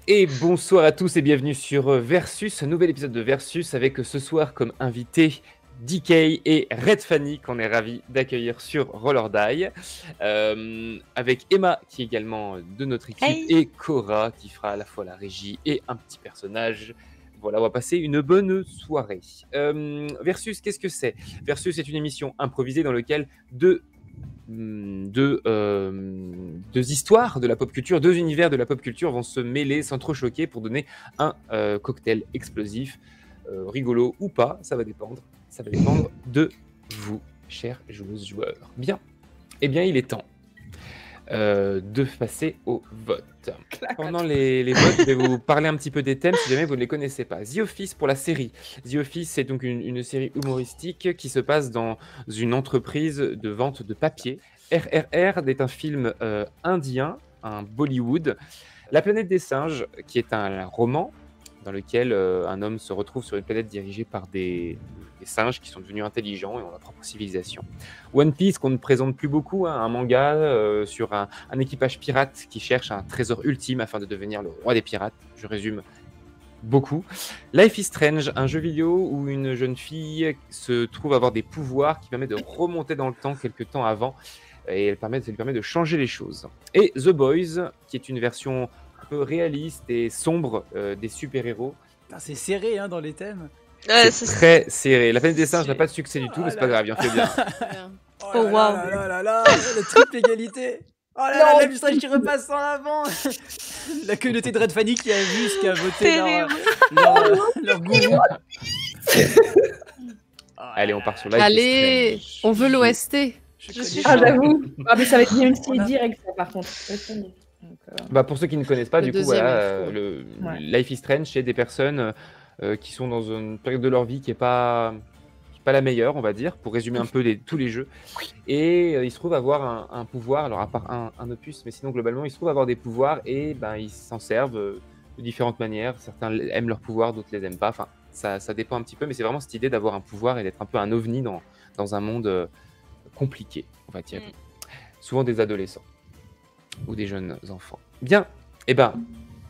Et bonsoir à tous et bienvenue sur Versus, un nouvel épisode de Versus avec ce soir comme invité DK et Red Fanny qu'on est ravi d'accueillir sur Roll or Die, avec Emma qui est également de notre équipe et Cora qui fera à la fois la régie et un petit personnage. Voilà, on va passer une bonne soirée. Versus, qu'est-ce que c'est? Versus est une émission improvisée dans laquelle deux histoires de la pop culture, deux univers de la pop culture vont se mêler, s'entrechoquer pour donner un cocktail explosif, rigolo ou pas, ça va dépendre de vous, chers joueuses, joueurs. Bien, eh bien il est temps de passer au vote. Pendant les votes, je vais vous parler un petit peu des thèmes si jamais vous ne les connaissez pas. The Office pour la série. The Office, c'est donc une série humoristique qui se passe dans une entreprise de vente de papier. RRR est un film indien, un Bollywood. La planète des singes, qui est un roman dans lequel un homme se retrouve sur une planète dirigée par des singes qui sont devenus intelligents et ont leur propre civilisation. One Piece, qu'on ne présente plus beaucoup, hein, un manga sur un équipage pirate qui cherche un trésor ultime afin de devenir le roi des pirates. Je résume beaucoup. Life is Strange, un jeu vidéo où une jeune fille se trouve avoir des pouvoirs qui permettent de remonter dans le temps quelques temps avant et ça lui permet de changer les choses. Et The Boys, qui est une version un peu réaliste et sombre des super-héros. C'est serré hein, dans les thèmes. Ouais, c'est très serré. La planète des singes n'a pas de succès du tout, mais c'est pas grave, il en fait bien. Oh waouh! La triple égalité! Oh là là, la message qui repasse en avant! La communauté de Red Fanny qui a vu ce qu'a voté leur gourou. Allez, on part sur Life is Allez, Strange. on veut l'OST. J'avoue. Ah, mais ça va être bien une direct, ça, par contre. Bah, pour ceux qui ne connaissent pas, Le du coup, deuxième, voilà, Life is Strange, c'est des personnes qui sont dans une période de leur vie qui est pas la meilleure, on va dire, pour résumer un peu tous les jeux. Et ils se trouvent avoir un pouvoir, alors à part un opus, mais sinon globalement, ils se trouvent avoir des pouvoirs et ben, ils s'en servent de différentes manières. Certains aiment leur pouvoir, d'autres les aiment pas. Enfin, ça dépend un petit peu, mais c'est vraiment cette idée d'avoir un pouvoir et d'être un peu un ovni dans un monde compliqué, on va dire. Souvent des adolescents ou des jeunes enfants. Bien, et ben,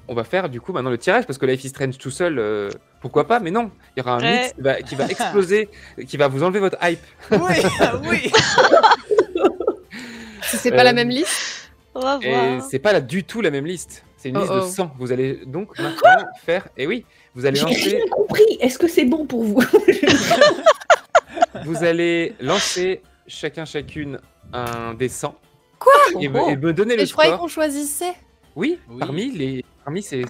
on va faire du coup maintenant le tirage parce que Life is Strange tout seul, pourquoi pas, mais non, il y aura un mix qui va exploser, qui va vous enlever votre hype. Oui. C'est pas la même liste. On va Et voir. c'est pas du tout la même liste. C'est une liste de 100. Vous allez donc maintenant faire. Et oui, vous allez J'ai lancer. rien compris. Est-ce que c'est bon pour vous? Vous allez lancer chacune un des 100. Quoi? Et me donner le Mais je croyais score. qu'on choisissait. Oui, Oui. parmi ces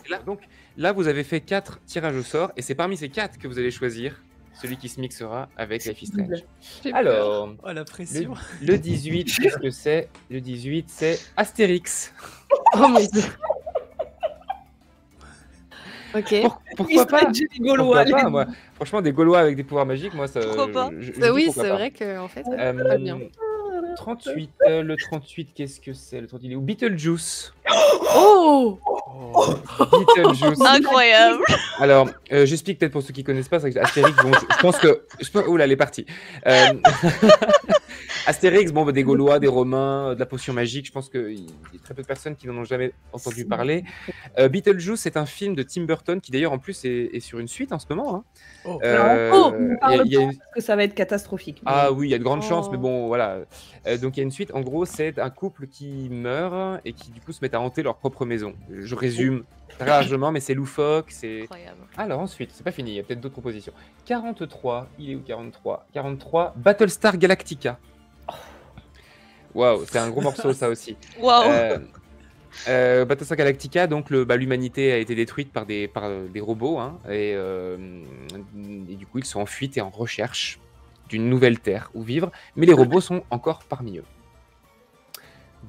là. Donc là, vous avez fait 4 tirages au sort. Et c'est parmi ces 4 que vous allez choisir celui qui se mixera avec Life is Strange. J'ai peur. Alors, Oh la pression. le 18, qu'est-ce que c'est? Le 18, c'est Astérix. Oh mon dieu. Ok. Pourquoi pas? J'ai des Gaulois. Pourquoi pas, moi. Franchement, des Gaulois avec des pouvoirs magiques, moi, ça. Pourquoi pas? je dis Oui, pourquoi c'est pas. vrai que en fait, pas bien. 38, le 38, qu'est-ce que c'est? Le 38, il est où? Beetlejuice. Oh. Beetlejuice. Incroyable. Alors, j'explique peut-être pour ceux qui connaissent pas, c'est que Astérix, bon, je pense que. Oh là, elle est partie. Astérix, bon, bah, des Gaulois, des Romains, de la potion magique, je pense qu'il y a très peu de personnes qui n'en ont jamais entendu parler. Beetlejuice, c'est un film de Tim Burton qui d'ailleurs en plus est sur une suite en ce moment. Hein. Oh. On parle il y a pas une- parce que ça va être catastrophique. Ah oui, il y a de grandes chances, Oh. mais bon, voilà. Donc il y a une suite. En gros, c'est un couple qui meurt et qui du coup se met à hanter leur propre maison. Je résume très largement, mais c'est loufoque. C'est. Incroyable. Alors ensuite, c'est pas fini. Il y a peut-être d'autres propositions. 43. Il est où 43? 43. Battlestar Galactica. Waouh, c'est un gros morceau ça aussi. Waouh. Battlestar Galactica, donc l'humanité a été détruite par des robots, hein, et du coup ils sont en fuite et en recherche d'une nouvelle terre où vivre, mais les robots sont encore parmi eux.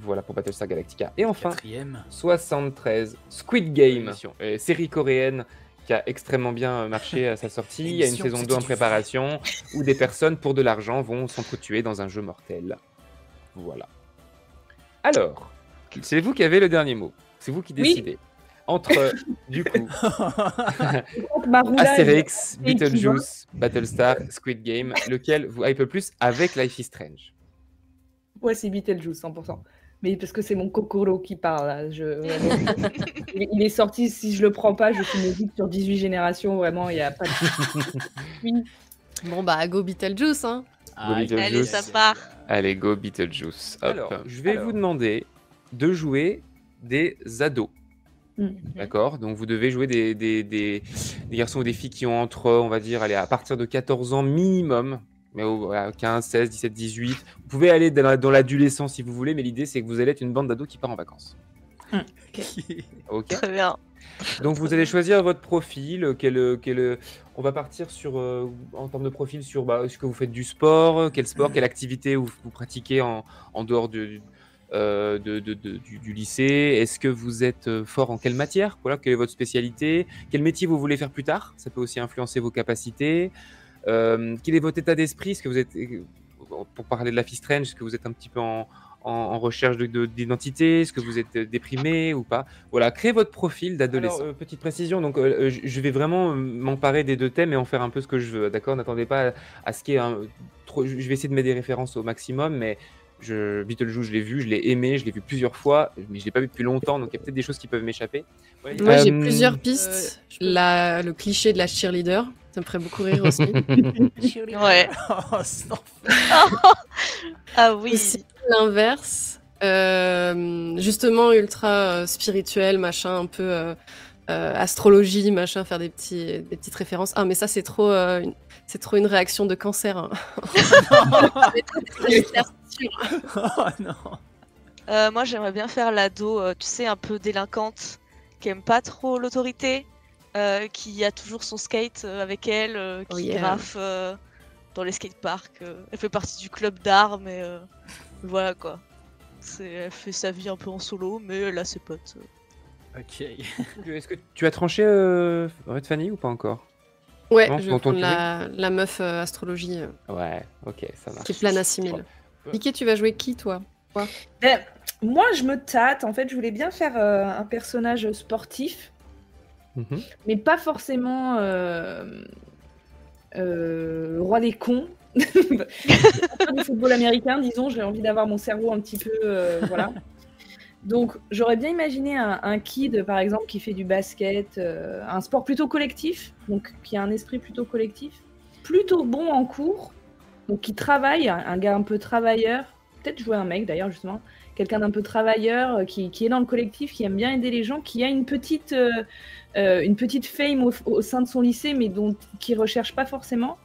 Voilà pour Battlestar Galactica. Et enfin, 4e. 73, Squid Game, série coréenne qui a extrêmement bien marché à sa sortie. Il y a une saison 2 en préparation où des personnes pour de l'argent vont s'entretuer dans un jeu mortel. Voilà. Alors, c'est vous qui avez le dernier mot. C'est vous qui décidez. Entre, du coup, Astérix, Beetlejuice, Battlestar, Squid Game, lequel vous hype le plus avec Life is Strange? Ouais, c'est Beetlejuice, 100%. Mais parce que c'est mon Kokoro qui parle. Là. Vraiment, il est sorti, si je le prends pas, je suis maudite sur 18 générations. Vraiment, il n'y a pas de. Oui. Bon, bah, go Beetlejuice, hein. Beetlejuice. Allez, ça part. Allez, go Beetlejuice. Hop. Alors, Je vais vous demander de jouer des ados. Mm. D'accord? Donc vous devez jouer des garçons ou des filles qui ont entre, on va dire, allez, à partir de 14 ans minimum, mais voilà, 15, 16, 17, 18. Vous pouvez aller dans l'adolescence si vous voulez, mais l'idée c'est que vous allez être une bande d'ados qui part en vacances. Ok? Très bien. Donc vous allez choisir votre profil. On va partir sur, en termes de profil, sur est-ce que vous faites du sport, quelle activité vous pratiquez en dehors du lycée. Est-ce que vous êtes fort en quelle matière? Voilà, quelle est votre spécialité? Quel métier vous voulez faire plus tard? Ça peut aussi influencer vos capacités. Quel est votre état d'esprit? Est-ce que vous êtes, pour parler de la fille Strange, est-ce que vous êtes un petit peu en recherche d'identité? Est-ce que vous êtes déprimé ou pas? Voilà, créez votre profil d'adolescent. Alors, petite précision, donc je vais vraiment m'emparer des deux thèmes et en faire un peu ce que je veux, d'accord? N'attendez pas à ce qu'il y ait trop. Je vais essayer de mettre des références au maximum, mais Beetlejuice, je l'ai vu, je l'ai aimé, je l'ai vu plusieurs fois, mais je l'ai pas vu depuis longtemps, donc il y a peut-être des choses qui peuvent m'échapper. Ouais. Moi, j'ai plusieurs pistes. Le cliché de la cheerleader, ça me ferait beaucoup rire aussi. Ouais. Oh, sans- Ah oui. Aussi, l'inverse, justement ultra spirituel, machin, un peu astrologie, machin, faire des petites références. Ah, mais ça, c'est trop une réaction de cancer. Hein. Oh non. Moi, j'aimerais bien faire l'ado, tu sais, un peu délinquante, qui aime pas trop l'autorité, qui a toujours son skate avec elle, qui graffe dans les skateparks. Elle fait partie du club d'art, mais voilà quoi. Elle fait sa vie un peu en solo, mais elle a ses potes. Ok. Est-ce que tu as tranché, Red Fanny, ou pas encore? Ouais, Non, je vais dans ton prendre la meuf astrologie Ouais, ok, ça marche. qui plane à 6000. Piqué, tu vas jouer qui, toi? Moi, je me tâte. En fait, je voulais bien faire un personnage sportif, Mhm. mais pas forcément roi des cons. Pas du football américain, disons. J'ai envie d'avoir mon cerveau un petit peu, voilà. Donc, j'aurais bien imaginé un kid, par exemple, qui fait du basket, un sport plutôt collectif, donc qui a un esprit plutôt collectif, plutôt bon en cours, donc qui travaille, un gars un peu travailleur, peut-être jouer un mec d'ailleurs, justement, quelqu'un d'un peu travailleur, qui est dans le collectif, qui aime bien aider les gens, qui a une petite fame au sein de son lycée, mais qui ne recherche pas forcément.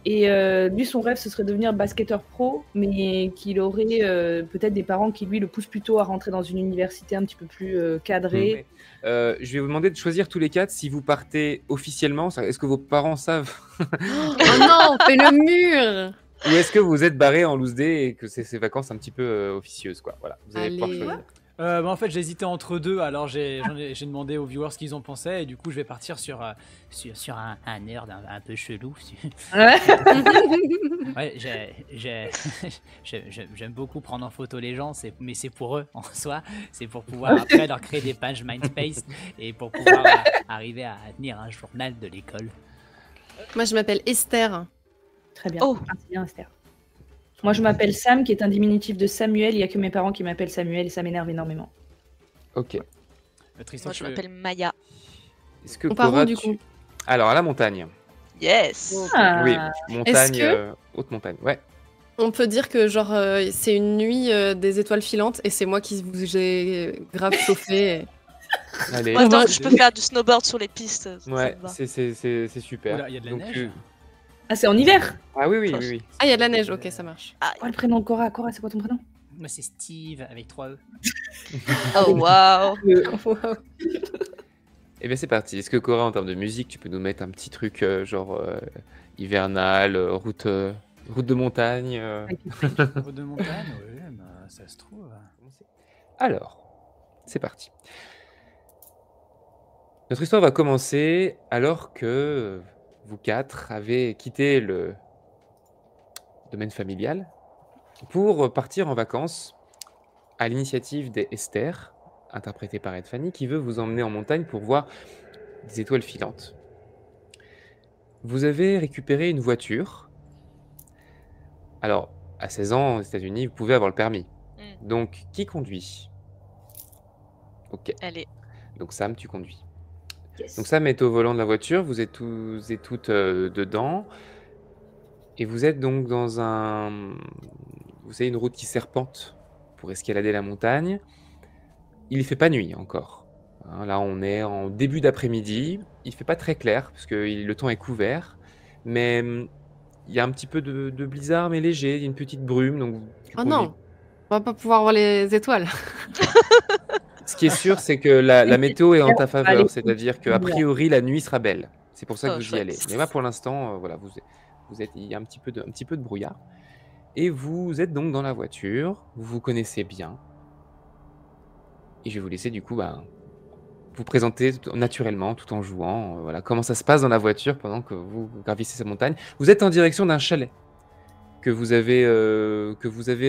Et lui, son rêve, ce serait de devenir basketteur pro, mais qu'il aurait peut-être des parents qui, lui, le poussent plutôt à rentrer dans une université un petit peu plus cadrée. Je vais vous demander de choisir tous les quatre si vous partez officiellement. Est-ce que vos parents savent? Oh non, fais le mur! Ou est-ce que vous êtes barré en loose day et que c'est ces vacances un petit peu officieuses, quoi? Voilà, vous allez pouvoir Allez. choisir. En fait, j'hésitais entre deux, alors j'ai demandé aux viewers ce qu'ils en pensaient, et du coup, je vais partir sur un nerd un peu chelou. Ouais. Ouais, j'aime beaucoup prendre en photo les gens, mais c'est pour eux en soi, c'est pour pouvoir après leur créer des pages Mindspace et pour pouvoir arriver à tenir un journal de l'école. Moi, je m'appelle Esther. Très bien. Oh. Ah, c'est bien, Esther. Moi, je m'appelle Sam, qui est un diminutif de Samuel. Il n'y a que mes parents qui m'appellent Samuel et ça m'énerve énormément. Ok. Tristan, Moi, je m'appelle Maya. Est-ce que On part où, Cora, du coup? Alors, à la montagne. Yes. Ah. Oui, montagne, que- haute montagne. Ouais. On peut dire que genre c'est une nuit des étoiles filantes et c'est moi qui j'ai grave chauffé. Allez. Moi, attends, va- je peux faire du snowboard sur les pistes. ça Ouais, me va. c'est super. Oula, il y a de la Donc, neige. Ah, c'est en hiver. Ah oui, oui, oui, oui. Ah, il y a de la neige, ok, ça marche. Oh, le prénom de Cora. Cora, c'est quoi ton prénom? Moi, c'est Steve avec 3 E. Oh waouh. Wow. Eh bien, c'est parti. Est-ce que Cora, en termes de musique, tu peux nous mettre un petit truc genre hivernal, route de montagne Route de montagne, oui, bah, ça se trouve. Alors, c'est parti. Notre histoire va commencer alors que vous quatre avez quitté le domaine familial pour partir en vacances à l'initiative d'Esther, interprétée par Ed Fanny, qui veut vous emmener en montagne pour voir des étoiles filantes. Vous avez récupéré une voiture. Alors, à 16 ans aux États-Unis, vous pouvez avoir le permis. Donc, qui conduit? Ok. Allez. Donc, Sam, tu conduis. Yes. Donc, Sam est au volant de la voiture. Vous êtes tous et toutes dedans. Et vous êtes donc dans vous savez, une route qui serpente pour escalader la montagne. Il ne fait pas nuit encore. Hein, là, on est en début d'après-midi. Il ne fait pas très clair parce que le temps est couvert. Mais il y a un petit peu de blizzard, mais léger. Il y a une petite brume. Donc Oh non, on va pas pouvoir voir les étoiles. Ce qui est sûr, c'est que la météo est en ta faveur. Allez. C'est-à-dire qu'a priori, la nuit sera belle. C'est pour ça que Oh, vous y chouette. allez. Mais là, pour l'instant, voilà, il y a un petit peu de brouillard. Et vous êtes donc dans la voiture. Vous vous connaissez bien. Et je vais vous laisser du coup vous présenter naturellement, tout en jouant. Voilà, comment ça se passe dans la voiture pendant que vous gravissez cette montagne. Vous êtes en direction d'un chalet que vous avez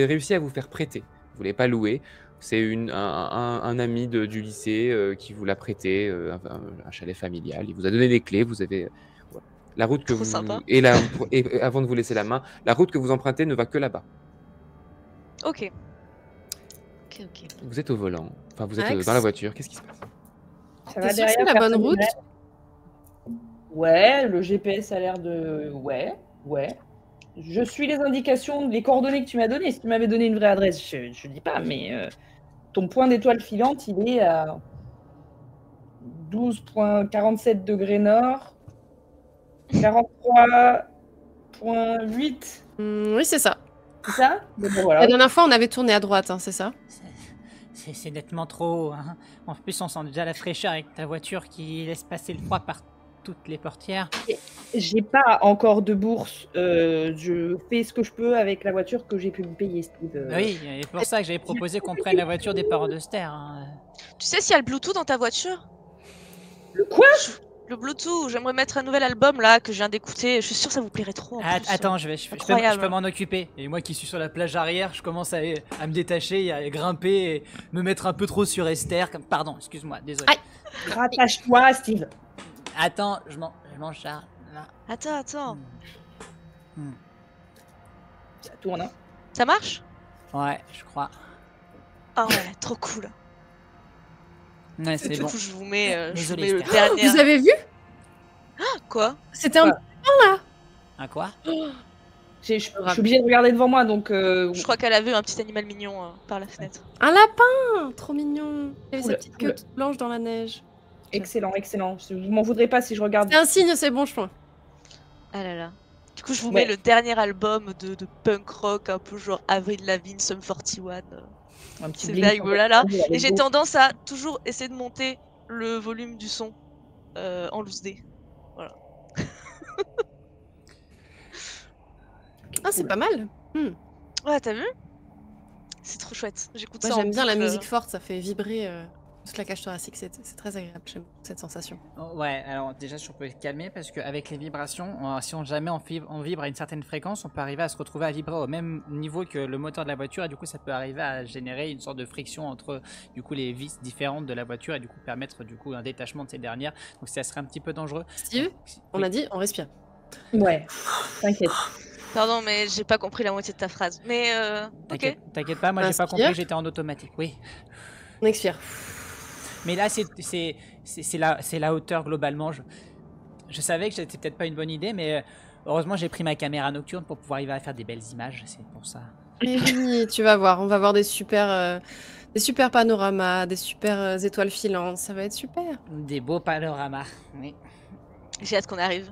réussi à vous faire prêter. Vous ne voulez pas louer. C'est un ami du lycée qui vous l'a prêté, un chalet familial. Il vous a donné les clés. Vous avez voilà. La route que Trop sympa. et avant de vous laisser la main, la route que vous empruntez ne va que là-bas. Ok. Vous êtes au volant. Enfin, vous êtes Axe. dans la voiture. Qu'est-ce qui se passe? Ça T'es sûr que c'est la bonne route? Ouais, le GPS a l'air de... Ouais. Je suis les indications, les coordonnées que tu m'as données. Si tu m'avais donné une vraie adresse, je dis pas, mais ton point d'étoile filante, il est à 12,47 degrés nord, 43,8. Oui, c'est ça. C'est ça? Bon, voilà. La dernière fois, on avait tourné à droite, hein, c'est ça? C'est nettement trop haut. Hein. En plus, on sent déjà la fraîcheur avec ta voiture qui laisse passer le froid par toutes les portières. J'ai pas encore de bourse. Je fais ce que je peux avec la voiture que j'ai pu me payer, Steve. Oui, et pour ça que j'avais proposé qu'on prenne la voiture des parents de Ster. Hein. Tu sais s'il y a le Bluetooth dans ta voiture? Le quoi? Le Bluetooth, j'aimerais mettre un nouvel album là que je viens d'écouter. Je suis sûre que ça vous plairait trop. En plus. Attends, je peux m'en occuper. Et moi qui suis sur la plage arrière, je commence à me détacher, à grimper et me mettre un peu trop sur Esther. Pardon, excuse-moi, désolé. Aïe. Rattache-toi, Steve. Attends, je mange ça. Là. Attends. Ça tourne, hein. Ça marche? Ouais, je crois. Ah ouais, trop cool. Ouais, c'est Du bon. coup, je vous mets Désolé, le Esther. dernier. Vous avez vu? Quoi? C'était un Ouais. Un quoi? Je suis obligée de regarder devant moi, donc... Je crois qu'elle a vu un petit animal mignon par la fenêtre. Un lapin! Trop mignon. Il avait Cool, sa petite cool. queue toute blanche dans la neige. Excellent. Vous m'en voudrez pas si je regarde. C'est un signe, c'est bon, je pense. Ah là là. Du coup, je vous Ouais. mets le dernier album de punk rock, un peu genre Avril Lavigne, Sum 41. Un petit C'est bling vibe sur là là. le- Et j'ai tendance à toujours essayer de monter le volume du son en loose D. Ah, c'est pas mal. Ouais, t'as vu? C'est trop chouette. J'écoute Moi, ça en j'aime bien la boucle. musique forte, ça fait vibrer toute la cage thoracique, c'est très agréable, j'aime cette sensation. Oh, ouais, alors déjà, je peux calmer parce qu'avec les vibrations, si jamais on vibre à une certaine fréquence, on peut arriver à se retrouver à vibrer au même niveau que le moteur de la voiture et du coup, ça peut arriver à générer une sorte de friction entre du coup les vis différentes de la voiture et du coup permettre du coup un détachement de ces dernières. Donc ça serait un petit peu dangereux. Steve, on a dit, on respire. Ouais, t'inquiète. Pardon, mais j'ai pas compris la moitié de ta phrase. Mais ok. T'inquiète pas, moi j'ai pas Inspire. compris que j'étais en automatique. Oui. On expire. Mais là, c'est la hauteur globalement. Je savais que c'était peut-être pas une bonne idée, mais heureusement, j'ai pris ma caméra nocturne pour pouvoir arriver à faire des belles images. C'est pour ça. Et oui, tu vas voir, on va voir des super panoramas, des super étoiles filantes, ça va être super. Des beaux panoramas. Oui. J'ai hâte qu'on arrive.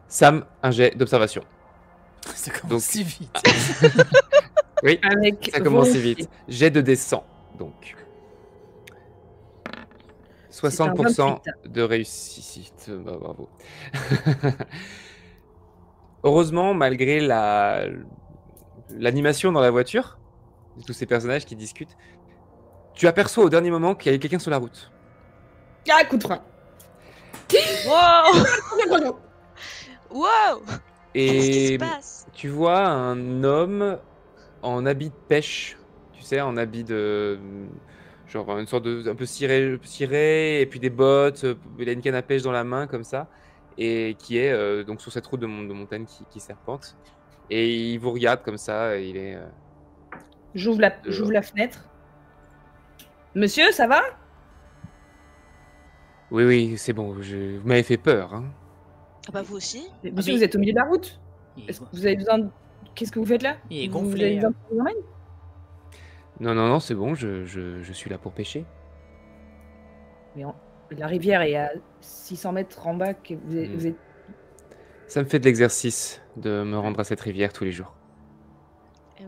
Sam, un jet d'observation. Ça commence Donc- si vite. Oui, Avec ça commence si volonté. vite. Jet de descent, donc. 60% de réussite. Bah, bravo. Heureusement, malgré l'animation dans la voiture, de tous ces personnages qui discutent, tu aperçois au dernier moment qu'il y a quelqu'un sur la route. Ah, coup de frein. Wow! Wow! Qu'est-ce qui se Et passe? tu vois un homme en habit de pêche, tu sais, en habit de... genre une sorte de... un peu ciré et puis des bottes, il a une canne à pêche dans la main comme ça, et qui est donc sur cette route de montagne qui serpente. Et il vous regarde comme ça, il est... J'ouvre la fenêtre. Monsieur, ça va? Oui, c'est bon, vous m'avez fait peur. Hein. Ah bah vous aussi. Monsieur, vous êtes au milieu de la route. Vous avez besoin de... Qu'est-ce que vous faites là? Il est Vous gonflé. avez besoin de vous emmène? Non, c'est bon, je suis là pour pêcher. Mais la rivière est à 600 mètres en bas. Vous êtes... Ça me fait de l'exercice de me rendre à cette rivière tous les jours.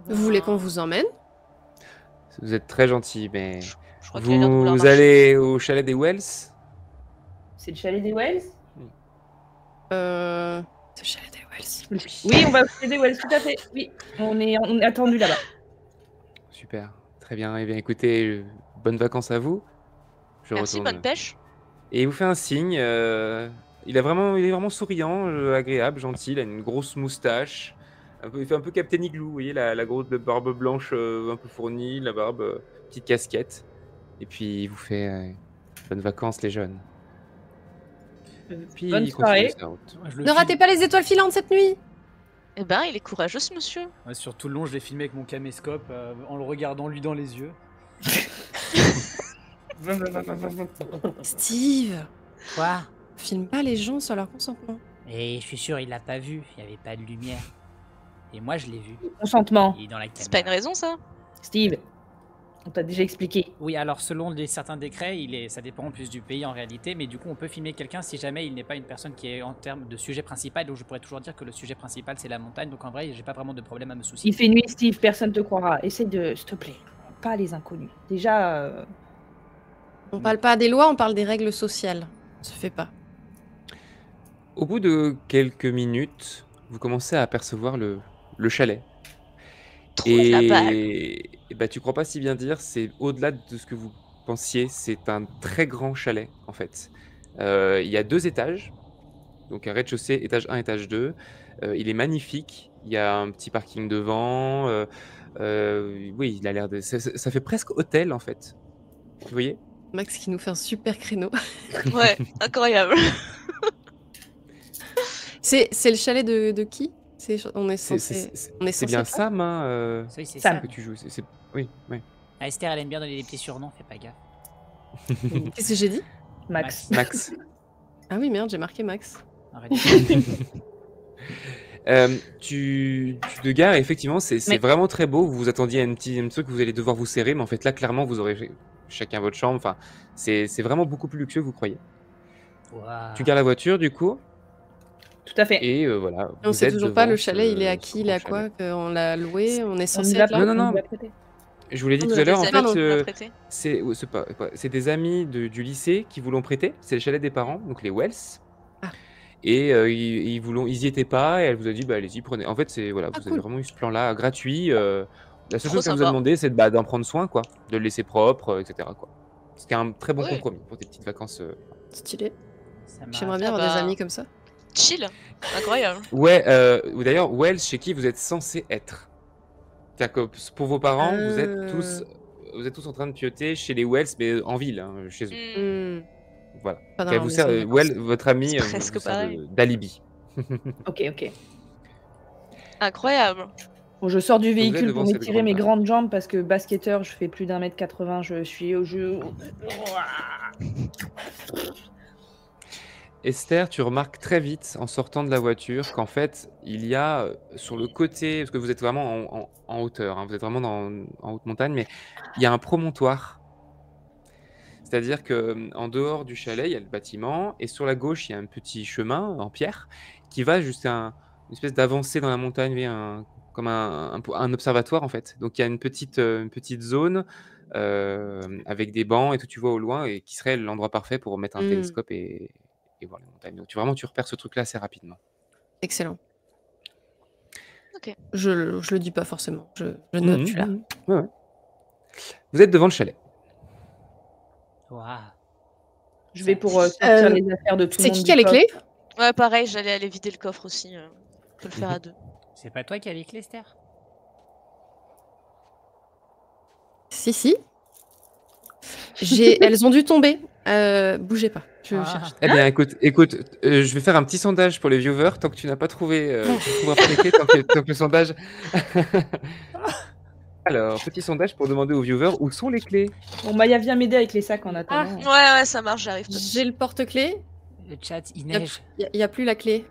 Vous voulez qu'on vous emmène? Vous êtes très gentil, mais Je crois qu'il a l'air de vouloir vous marcher. allez au chalet des Wells? C'est le chalet des Wells? C'est le chalet des Wells. Oui, on va au chalet des Wells, tout à fait. Oui, on est attendu là-bas. Super, très bien. Eh bien, écoutez, bonnes vacances à vous. Je Merci, retourne. bonne pêche. Et il vous fait un signe. Il est vraiment souriant, agréable, gentil. Il a une grosse moustache. Il fait un peu Captain Igloo, vous voyez, la grosse barbe blanche un peu fournie, la barbe, petite casquette. Et puis il vous fait bonnes vacances, les jeunes. Puis Bonne il continue soirée. sa route. Ne ratez pas les étoiles filantes cette nuit! Eh ben, il est courageux, ce monsieur. Ouais, sur tout le long, je l'ai filmé avec mon caméscope en le regardant lui dans les yeux. Steve! Quoi? Filme pas les gens sur leur consentement. Et je suis sûr, il l'a pas vu. Il n'y avait pas de lumière. Et moi, je l'ai vu. Consentement. Il est dans la C'est pas une caméra. raison, ça? Steve, on t'a déjà expliqué. Oui, alors selon certains décrets, ça dépend plus du pays en réalité, mais du coup on peut filmer quelqu'un si jamais il n'est pas une personne qui est en termes de sujet principal, donc je pourrais toujours dire que le sujet principal c'est la montagne, donc en vrai j'ai pas vraiment de problème à me soucier. Il fait nuit, Steve, personne te croira. Essaye de, s'il te plaît, pas les inconnus. Déjà, On parle pas des lois, on parle des règles sociales. Ça se fait pas. Au bout de quelques minutes, vous commencez à apercevoir le chalet. Trop la balle. Et bah, tu crois pas si bien dire, c'est au-delà de ce que vous pensiez, c'est un très grand chalet en fait. Il y a 2 étages, donc un rez-de-chaussée, étage 1, étage 2. Il est magnifique, il y a un petit parking devant. Oui, il a l'air de... Ça fait presque hôtel en fait. Vous voyez? Max qui nous fait un super créneau. Ouais, incroyable. C'est le chalet de qui? On est C'est censé... c'est bien être là Sam, hein, Oui, c'est Sam. ça. que tu joues. Oui, oui. Ah, Esther elle aime bien donner des petits surnoms, fais pas gaffe. Qu'est-ce que j'ai dit? Max. Max. Ah oui, merde, j'ai marqué Max. Arrête. Tu te gares, et effectivement, c'est Mais- vraiment très beau. Vous vous attendiez à un petit truc que vous allez devoir vous serrer, mais en fait, là, clairement, vous aurez chacun votre chambre. Enfin, c'est vraiment beaucoup plus luxueux que vous croyez. Waouh. Tu gares la voiture, du coup, Tout à fait. et voilà. On vous sait êtes toujours pas devant le chalet, il est à ce qui, il est à grand quoi, chalet. qu'on l'a loué, on est On censé nous l'a être là. Non, non, non. on nous l'a prêté. Je vous l'ai dit Ah, tout mais à l'heure, en Des fait, amis qui l'ont euh, prêté. c'est des amis du lycée qui vous l'ont prêté. C'est le chalet des parents, donc les Wells. Ah. Et ils y étaient pas, et elle vous a dit, bah allez-y, prenez. En fait, voilà, Ah, vous avez cool. vraiment eu ce plan-là gratuit. La seule Trop chose qu'elle vous a sympa. demandé, c'est d'en prendre soin, quoi, de le laisser propre, etc. Quoi. C'était un très bon Oui. compromis pour tes petites vacances. Stylé. Ça m'a- J'aimerais bien Ah avoir des bah. amis comme ça. Chill. Incroyable. Ouais, ou d'ailleurs, Wells, chez qui vous êtes censé être. C'est-à-dire que pour vos parents, vous êtes tous en train de pioter chez les Wells, mais en ville, hein, chez eux. Hmm. Voilà. Pas dans Elle leur vous maison sert, de vacances. votre ami C'est vous presque sert pareil. d'alibi. Ok. Incroyable. Bon, je sors du êtes véhicule devant pour cette m'étirer mes grande grandes jambes parce que basketteur, je fais plus d'1m80, je suis au jeu. Esther, tu remarques très vite en sortant de la voiture qu'en fait, il y a sur le côté, parce que vous êtes vraiment en hauteur, hein, vous êtes vraiment en haute montagne, mais il y a un promontoire. C'est-à-dire que en dehors du chalet, il y a le bâtiment, et sur la gauche, il y a un petit chemin en pierre qui va jusqu'à une espèce d'avancée dans la montagne, vous voyez, comme un observatoire en fait. Donc il y a une petite zone avec des bancs et tout, tu vois au loin, et qui serait l'endroit parfait pour mettre un Mm. télescope et voir les montagnes. Donc tu repères ce truc-là assez rapidement. Excellent. Ok. Je le dis pas forcément. Je note, je suis là. Ouais. Vous êtes devant le chalet. Waouh. Je vais pour sortir les affaires de tout le C'est monde. qui a les clés? Ouais, pareil, j'allais aller vider le coffre aussi. On peut le faire à deux. C'est pas toi qui as les clés, Esther? Si. Elles ont dû tomber. Bougez pas. Je cherche. Eh bien, écoute, je vais faire un petit sondage pour les viewers. Tant que tu n'as pas trouvé, tu trouveras pas les clés, tant que le sondage. Alors, petit sondage pour demander aux viewers où sont les clés. Bon, Maya vient m'aider avec les sacs en attendant. Ouais, ça marche, j'arrive. J'ai le porte-clés. Le chat, il Il y a- neige. Il y a plus la clé.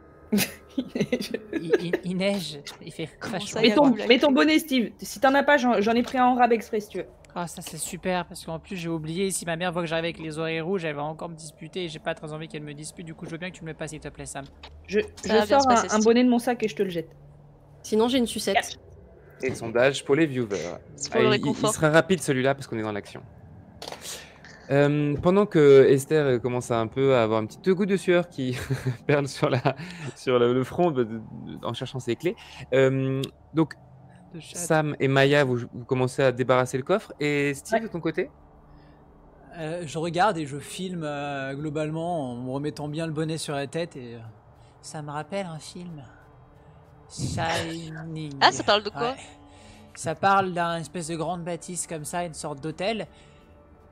Il neige. Il fait Comment vachement ça, il y a froid. plus la Mets ton clé. bonnet, Steve. Si t'en as pas, j'en ai pris un en rab exprès si tu veux. Ah, ça c'est super parce qu'en plus j'ai oublié. Si ma mère voit que j'arrive avec les oreilles rouges, elle va encore me disputer et j'ai pas très envie qu'elle me dispute. Du coup, je veux bien que tu me le passes, s'il te plaît, Sam. Je va bien sors se passer, un Steve. bonnet de mon sac et je te le jette. Sinon, j'ai une sucette. Et le sondage pour les viewers. C'est pour le Ah, il réconfort. sera rapide celui-là parce qu'on est dans l'action. Pendant que Esther commence un peu à avoir une petite goutte de sueur qui perle sur le front en cherchant ses clés. Donc De chat. Sam et Maya, vous commencez à débarrasser le coffre. Et Steve, de ton côté? Je regarde et je filme globalement en me remettant bien le bonnet sur la tête et ça me rappelle un film. Shining. Ah, ça parle de quoi? Ouais. Ça parle d'une espèce de grande bâtisse comme ça, une sorte d'hôtel.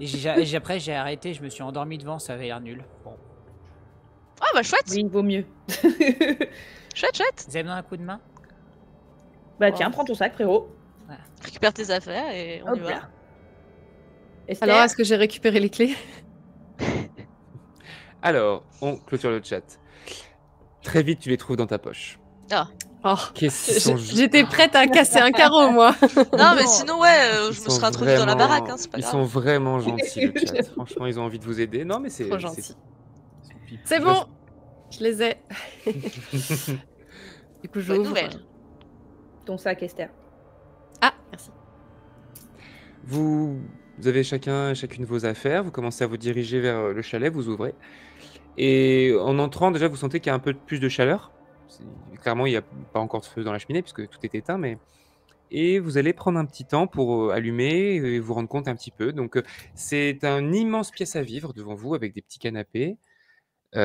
Et après j'ai arrêté, je me suis endormi devant, ça avait l'air nul. Bon. Ah bah chouette, Oui, il vaut mieux. chouette. Vous avez besoin d'un coup de main? Bah tiens, prends ton sac, frérot. Récupère tes affaires et on y Hop va. là. Esther, Alors, est-ce que j'ai récupéré les clés? Alors, on clôture le chat. Très vite, tu les trouves dans ta poche. Oh, Qu'est-ce qu'ils sont j'étais prête à casser un carreau, moi. Non, mais sinon, ouais, je Ils me sont serais introduite dans la vraiment- baraque, hein, c'est pas Ils grave. sont vraiment gentils, le chat. Franchement, ils ont envie de vous aider. Non, mais c'est Trop gentil. Puis- C'est je bon, je les ai. reste- Du coup, Bonne j'ouvre. nouvelle. ton sac, Esther. Ah, merci. Vous avez chacun et chacune vos affaires. Vous commencez à vous diriger vers le chalet. Vous ouvrez. Et en entrant, déjà, vous sentez qu'il y a un peu plus de chaleur. Clairement, il n'y a pas encore de feu dans la cheminée puisque tout est éteint, mais et vous allez prendre un petit temps pour allumer et vous rendre compte un petit peu. Donc, c'est une immense pièce à vivre devant vous avec des petits canapés. Il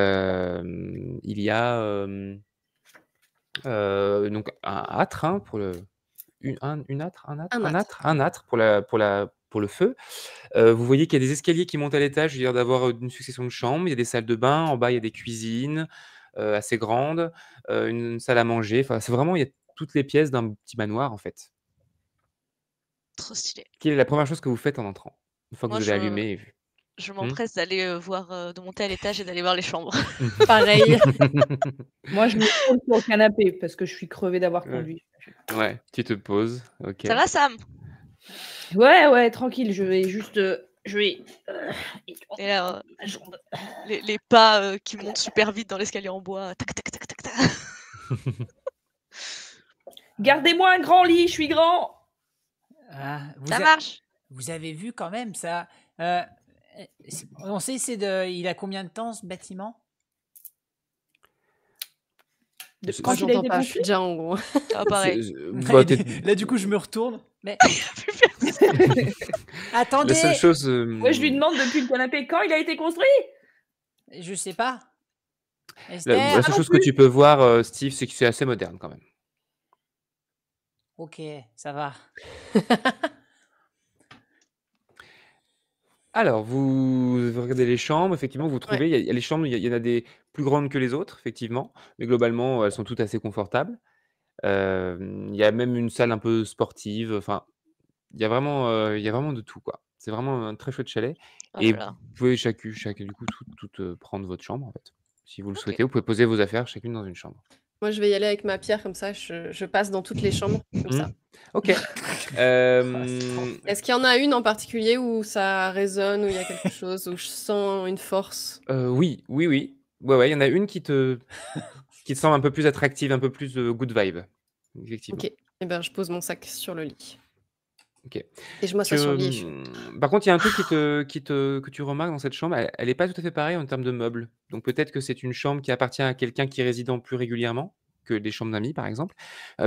y a donc un âtre hein, pour le une âtre, un âtre, Un un âtre. âtre, un âtre pour le feu. Vous voyez qu'il y a des escaliers qui montent à l'étage. Il y a l'air d'avoir une succession de chambres. Il y a des salles de bain. En bas, il y a des cuisines assez grandes, une salle à manger. Enfin, c'est vraiment, il y a toutes les pièces d'un petit manoir en fait. Trop stylé. Quelle est la première chose que vous faites en entrant? Une fois que Moi, vous avez allumé et vu. Je m'empresse d'aller de monter à l'étage et d'aller voir les chambres. Pareil. Moi, je me pose sur le canapé parce que je suis crevée d'avoir Ouais. conduit. Ouais, tu te poses. Ok. Ça va, Sam? Ouais, tranquille, je vais juste. Et là, les pas qui montent super vite dans l'escalier en bois. Tac, tac, tac, tac, tac. Gardez-moi un grand lit, je suis grand. Ah, Ça marche. vous avez vu quand même ça. On sait il a combien de temps ce bâtiment? C'est- Quand Moi, il a j'entends été pas, je construit suis déjà en gros. Ah, pareil. bah, Là du coup je me retourne. Mais la attendez, seule chose. Moi, je lui demande depuis le canapé quand il a été construit. je sais pas. La Esther, seule chose que tu peux voir, Steve, c'est que c'est assez moderne quand même. ok, ça va. Alors, vous regardez les chambres, effectivement, vous trouvez, il y a les chambres, il y en a des plus grandes que les autres, effectivement, mais globalement, elles sont toutes assez confortables. Il y a même une salle un peu sportive, enfin, il y a vraiment de tout, quoi. C'est vraiment un très chouette chalet Oh et là là. vous pouvez chacun du coup, toutes prendre votre chambre, en fait. Si vous le Ok. souhaitez, vous pouvez poser vos affaires chacune dans une chambre. Moi, je vais y aller avec ma pierre, comme ça, je passe dans toutes les chambres, comme ça. OK. Est-ce qu'il y en a une en particulier où ça résonne, où il y a quelque chose, où je sens une force? Oui. Ouais, il y en a une qui te semble un peu plus attractive, un peu plus, good vibe, effectivement. Ok. Eh ben, je pose mon sac sur le lit. OK. Et je m'assois sur le lit. Par contre, il y a un truc que tu remarques dans cette chambre, elle est pas tout à fait pareille en termes de meubles. Donc peut-être que c'est une chambre qui appartient à quelqu'un qui réside en plus régulièrement que des chambres d'amis, par exemple,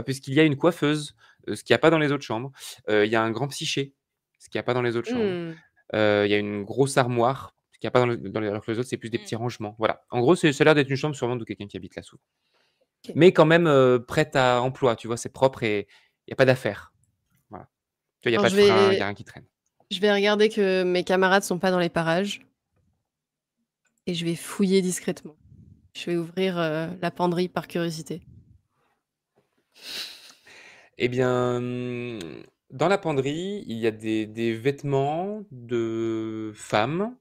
puisqu'il y a une coiffeuse, ce qu'il y a pas dans les autres chambres. Il y a un grand psyché, ce qu'il y a pas dans les autres chambres. Hmm. Il y a une grosse armoire, ce qu'il y a pas alors que les autres, c'est plus des petits rangements. Voilà. En gros, ça a l'air d'être une chambre sûrement de quelqu'un qui habite là souvent. OK. Mais quand même, prête à emploi, tu vois? C'est propre et il y a pas d'affaires. Voilà. Tu vois, il y a Alors, pas de frein, il y a rien qui traîne. Je vais regarder que mes camarades sont pas dans les parages. Et je vais fouiller discrètement. Je vais ouvrir la penderie par curiosité. Eh bien, Dans la penderie, il y a des vêtements de femmes.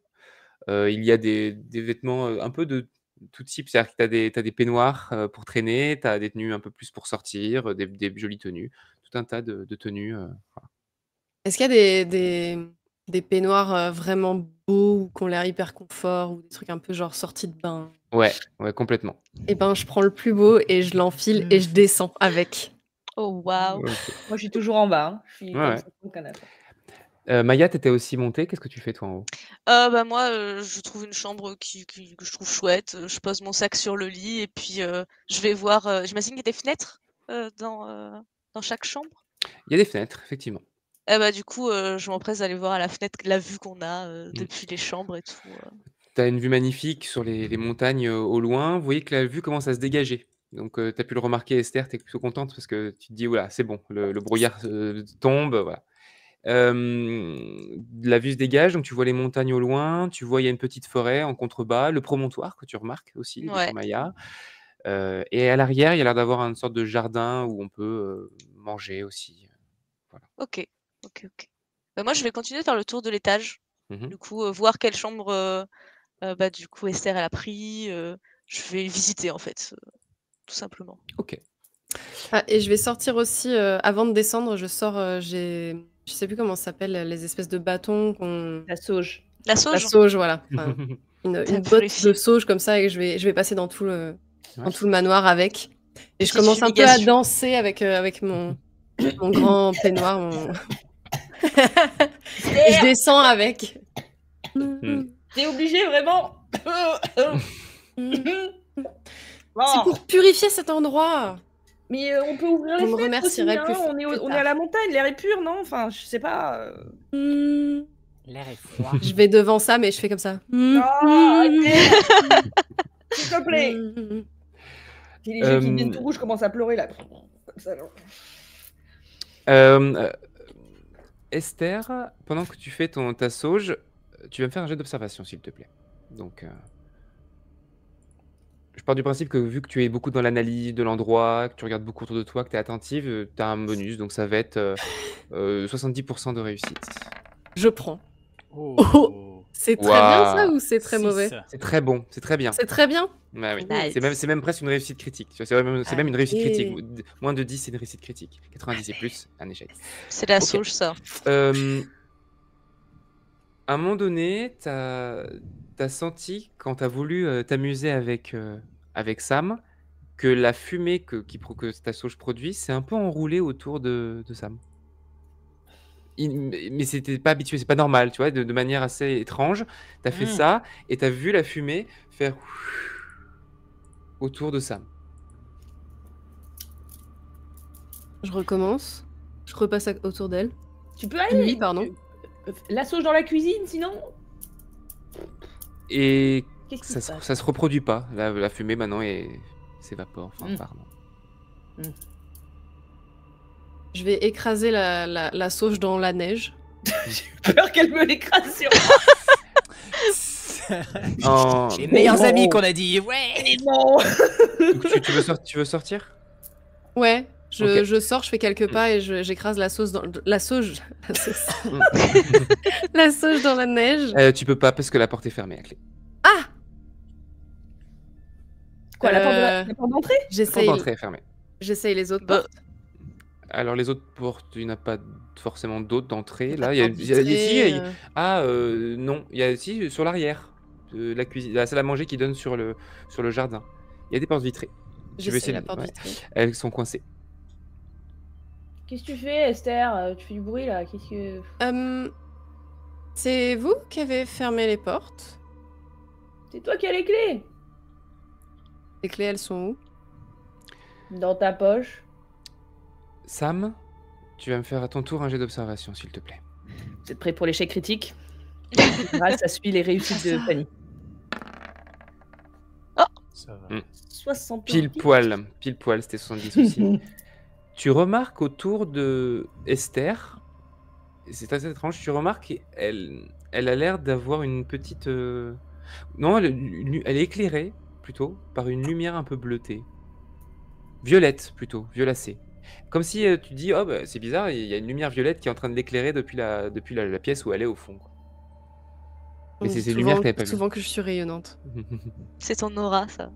Il y a des vêtements, un peu de tout type. C'est-à-dire que tu as des peignoirs, pour traîner, tu as des tenues un peu plus pour sortir, des jolies tenues. Tout un tas de tenues, voilà. Est-ce qu'il y a des peignoirs vraiment beaux ou qui ont l'air hyper confort ou des trucs un peu genre sortis de bain? Ouais, ouais, complètement. Et ben, je prends le plus beau et je l'enfile et je descends avec. Oh waouh. OK. Moi, je suis toujours en bas. Hein. Je suis Ouais, comme ouais. ça sur le canapé. Maya, tu étais aussi montée. Qu'est-ce que tu fais toi en haut? Bah moi, je trouve une chambre que je trouve chouette. Je pose mon sac sur le lit et puis je vais voir. J'imagine qu'il y a des fenêtres dans chaque chambre. Il y a des fenêtres, effectivement. Eh bah du coup, je m'empresse d'aller voir à la fenêtre la vue qu'on a Mmh. depuis les chambres et tout. Tu as une vue magnifique sur les montagnes, au loin. Vous voyez que la vue commence à se dégager. Donc, tu as pu le remarquer, Esther, tu es plutôt contente parce que tu te dis: «Ouh c'est bon, le brouillard, tombe», voilà. La vue se dégage, donc tu vois les montagnes au loin, tu vois il y a une petite forêt en contrebas, le promontoire que tu remarques aussi Ouais. sur Maya. Et à l'arrière, il y a l'air d'avoir une sorte de jardin où on peut, manger aussi, voilà. OK. OK, OK. Bah moi, je vais continuer de faire le tour de l'étage. Mmh mh. Du coup, voir quelle chambre, bah, du coup, Esther, elle a pris. Je vais visiter, en fait, tout simplement. OK. Ah, et je vais sortir aussi, avant de descendre, je sors, je sais plus comment ça s'appelle, les espèces de bâtons qu'on La sauge. La la sauge? sauge, voilà. Enfin, une Ça botte purifie. de sauge comme ça et je vais passer dans tout le manoir avec. Et je Petite commence un peu à fumigation. danser avec mon grand peignoir, et je descends avec. T'es obligé vraiment. C'est pour purifier cet endroit. Mais on peut ouvrir les On me fenêtres aussi, remercierait hein. plus On est tard. à la montagne, l'air est pur, non? Enfin, je sais pas. L'air est froid. Je vais devant ça, mais je fais comme ça. Non, arrêtez. S'il te plaît. Puis les yeux qui deviennent tout rouges commencent à pleurer là. Comme ça, là. Esther, pendant que tu fais ta sauge, tu vas me faire un jet d'observation, s'il te plaît. Donc, je pars du principe que vu que tu es beaucoup dans l'analyse de l'endroit, que tu regardes beaucoup autour de toi, que tu es attentive, tu as un bonus, donc ça va être 70% de réussite. Je prends. Oh. C'est très bien ça Waouh. ou c'est très mauvais? C'est très bon, c'est très bien. C'est très bien. Ouais, oui. Nice. C'est même presque une réussite critique. Tu vois, c'est même une réussite Allez. critique. Moins de 10, c'est une réussite critique. 90 et plus, un échec. C'est la Ok. sauge, ça. À un moment donné, t'as senti, quand t'as voulu t'amuser avec Sam, que la fumée que ta sauge produit s'est un peu enroulée autour de Sam. Mais c'était pas habitué, c'est pas normal, tu vois, de manière assez étrange. T'as fait ça et t'as vu la fumée faire autour de Sam. Je recommence. Je repasse autour d'elle. Tu peux aller. Oui, pardon. La sauge dans la cuisine, sinon. Et Qu'est-ce qui se passe? ça se reproduit pas. La fumée maintenant s'évapore. Enfin, pardon. Je vais écraser la sauge dans la neige. J'ai peur qu'elle me l'écrase sur. Les meilleurs amis qu'on a dit. Ouais. Non. Donc, tu veux sortir? Ouais, Ok. je sors, je fais quelques pas et j'écrase la sauce dans la sauge. La sauge dans la neige. Tu peux pas parce que la porte est fermée à clé. Ah! Quoi, la porte d'entrée? La porte J'essaye d'entrée est fermée. les autres Bah, portes. Alors les autres portes, il n'y en a pas forcément d'autres d'entrée. Là, Pas il y a, de porte il y a- vitrée, si, non, il y a si sur l'arrière de la cuisine, la salle à manger qui donne sur le jardin. Il y a des portes vitrées. Tu veux J'essaye essayer la de- porte ouais. vitrée. Elles sont coincées. Qu'est-ce que tu fais, Esther? Tu fais du bruit là. Qu'est-ce que. C'est vous qui avez fermé les portes? C'est toi qui as les clés. Les clés, elles sont où? Dans ta poche. Sam, tu vas me faire à ton tour un jet d'observation, s'il te plaît. Vous êtes prêts pour l'échec critique? Ça suit les réussites de Fanny. Ça va. 60. Pile poil, c'était 70 aussi. Tu remarques autour de Esther, et c'est assez étrange, tu remarques qu'elle a l'air d'avoir une petite... Non, elle est éclairée, plutôt, par une lumière un peu bleutée. Violette, plutôt, violacée. Comme si tu dis, oh bah, c'est bizarre, il y a une lumière violette qui est en train de l'éclairer depuis la pièce où elle est au fond, quoi. On Mais me c'est dit une lumière que t'avais pas souvent que je suis rayonnante. vue. C'est ton aura, ça.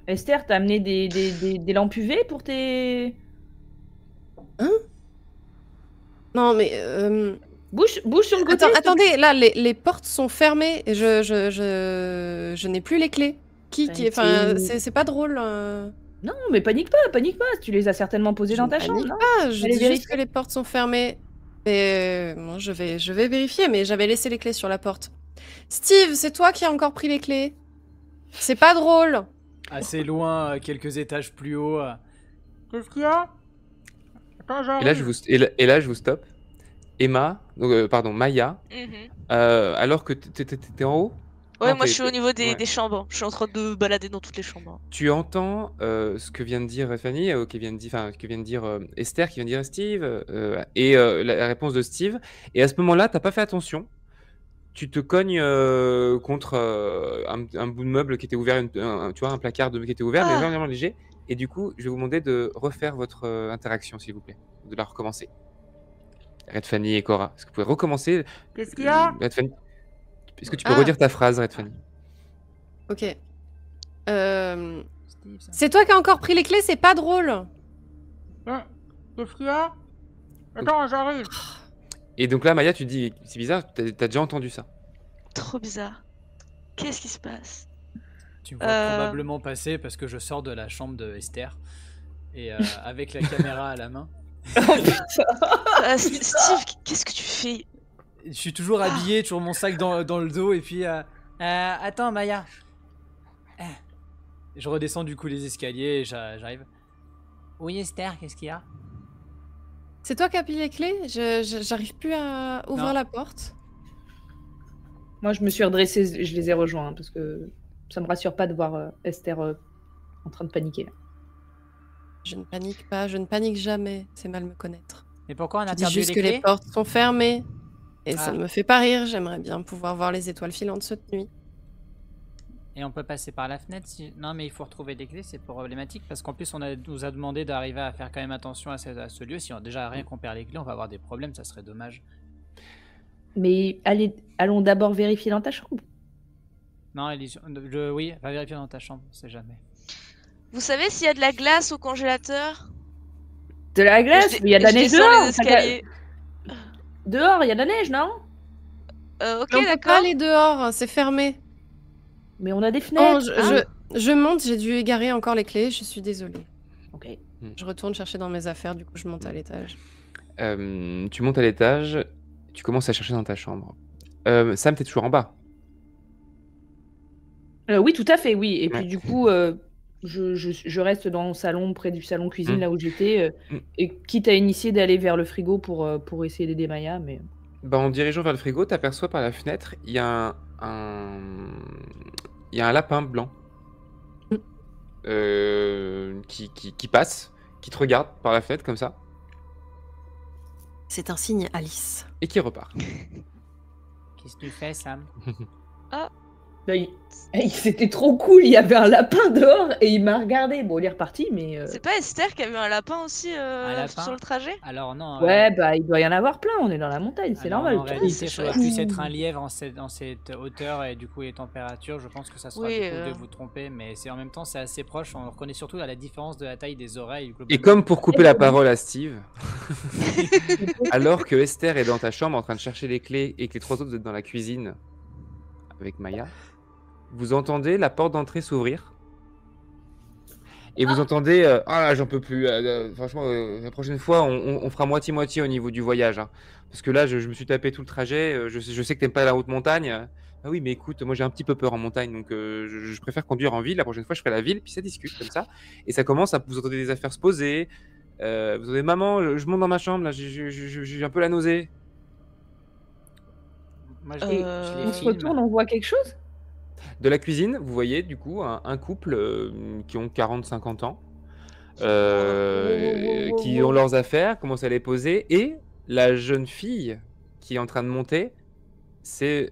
Esther, t'as amené des lampes UV pour tes... Non, mais... Bouge sur le côté. Attendez, là, les portes sont fermées et je n'ai plus les clés. Enfin, c'est pas drôle. Non, mais panique pas. Tu les as certainement posées dans ta chambre, non? Je Allez dis juste vérifier. que les portes sont fermées. Et bon, je vais vérifier, mais j'avais laissé les clés sur la porte. Steve, c'est toi qui as encore pris les clés. C'est pas drôle. Assez loin, quelques étages plus haut. Qu'est-ce qu'il y a? Attends, Et là, je vous stoppe. Emma, donc, pardon, Maya, alors que t'étais en haut, Ouais, Non, moi je suis au niveau ouais. des chambres. Je suis en train de balader dans toutes les chambres. tu entends ce que vient de dire Fanny, ce que vient de dire Esther, qui vient de dire Steve, et la réponse de Steve. Et à ce moment-là, t'as pas fait attention. Tu te cognes contre un bout de meuble qui était ouvert, tu vois, un placard qui était ouvert, mais Ah. vraiment léger. Et du coup, je vais vous demander de refaire votre interaction, s'il vous plaît, de la recommencer. Red Fanny et Cora, est-ce que vous pouvez recommencer? Qu'est-ce qu'il y a? Red Fanny, est-ce que tu peux redire ta phrase, Red Fanny? Ok. Steve, ça. C'est toi qui as encore pris les clés, c'est pas drôle. Qu'est-ce qu'il y a? Attends, j'arrive. Et donc là, Maya, tu te dis, c'est bizarre, t'as déjà entendu ça. Trop bizarre. Qu'est-ce qui se passe? Tu me vois probablement passer parce que je sors de la chambre de Esther et avec la caméra à la main. Steve, qu'est-ce que tu fais? Je suis toujours habillé, toujours mon sac dans le dos et puis attends Maya. Je redescends du coup les escaliers et j'arrive. Oui Esther, qu'est-ce qu'il y a? C'est toi qui as pris les clés? J'arrive plus à ouvrir Non. la porte. Moi, je me suis redressée, je les ai rejoints, parce que ça me rassure pas de voir Esther en train de paniquer. Là. Je ne panique pas, je ne panique jamais. C'est mal me connaître. Mais pourquoi on a Je dis perdu juste les que clés? les portes sont fermées. Et ça Ah. ne me fait pas rire. J'aimerais bien pouvoir voir les étoiles filantes cette nuit. Et on peut passer par la fenêtre si... Non mais il faut retrouver des clés, c'est problématique parce qu'en plus nous a demandé d'arriver à faire quand même attention à ce lieu. Si on déjà rien qu'on perd les clés, on va avoir des problèmes, ça serait dommage. Mais allons d'abord vérifier dans ta chambre. Non, oui, va vérifier dans ta chambre, on sait jamais. Vous savez s'il y a de la glace au congélateur? De la glace? Mais il y a de la neige dehors. les escaliers. Dehors, il y a de la neige, non? Ok, Mais on peut pas d'accord. aller dehors, c'est fermé. Mais on a des Oh, fenêtres. hein. je monte, j'ai dû égarer encore les clés, je suis désolée. Ok. Je retourne chercher dans mes affaires, du coup je monte à l'étage. Tu montes à l'étage, tu commences à chercher dans ta chambre. Sam, t'es toujours en bas. Oui, tout à fait, oui. Et puis Ouais. du coup, je reste dans le salon, près du salon cuisine, là où j'étais, et quitte à initier d'aller vers le frigo pour essayer d'aider Maya, mais... Bah, en dirigeant vers le frigo, t'aperçois par la fenêtre, il y a il y a un lapin blanc qui passe, qui te regarde par la fenêtre comme ça, C'est un signe, Alice. et qui repart. Qu'est-ce que tu fais, Sam? Là, c'était trop cool, il y avait un lapin dehors, et il m'a regardé. Bon, il est reparti, mais... C'est pas Esther qui a vu un lapin aussi lapin sur le trajet? Alors non. Ouais, bah, il doit y en avoir plein, on est dans la montagne, c'est alors, normal. En réalité, ça doit plus être un lièvre dans cette hauteur et du coup les températures. Je pense que ça sera Oui, du coup de vous tromper, mais c'est en même temps c'est assez proche. On reconnaît surtout à la différence de la taille des oreilles. Et globalement. comme pour couper la parole à Steve, alors que Esther est dans ta chambre en train de chercher les clés et que les trois autres êtes dans la cuisine avec Maya, vous entendez la porte d'entrée s'ouvrir. Et vous entendez ah là, j'en peux plus. Franchement, la prochaine fois, on fera moitié-moitié au niveau du voyage. Hein. Parce que là, je me suis tapé tout le trajet. Je sais que t'aimes pas la haute montagne. Ah oui, mais écoute, moi j'ai un petit peu peur en montagne. Donc je préfère conduire en ville. La prochaine fois, je ferai la ville. Puis ça discute comme ça. Et ça commence à vous entendez des affaires se poser. Vous entendez maman, je monte dans ma chambre. Là, j'ai un peu la nausée. Moi, Et je les on se filme. retourne, on voit quelque chose? De la cuisine, vous voyez du coup un couple qui ont 40-50 ans, qui ont leurs affaires, commencent à les poser, et la jeune fille qui est en train de monter, c'est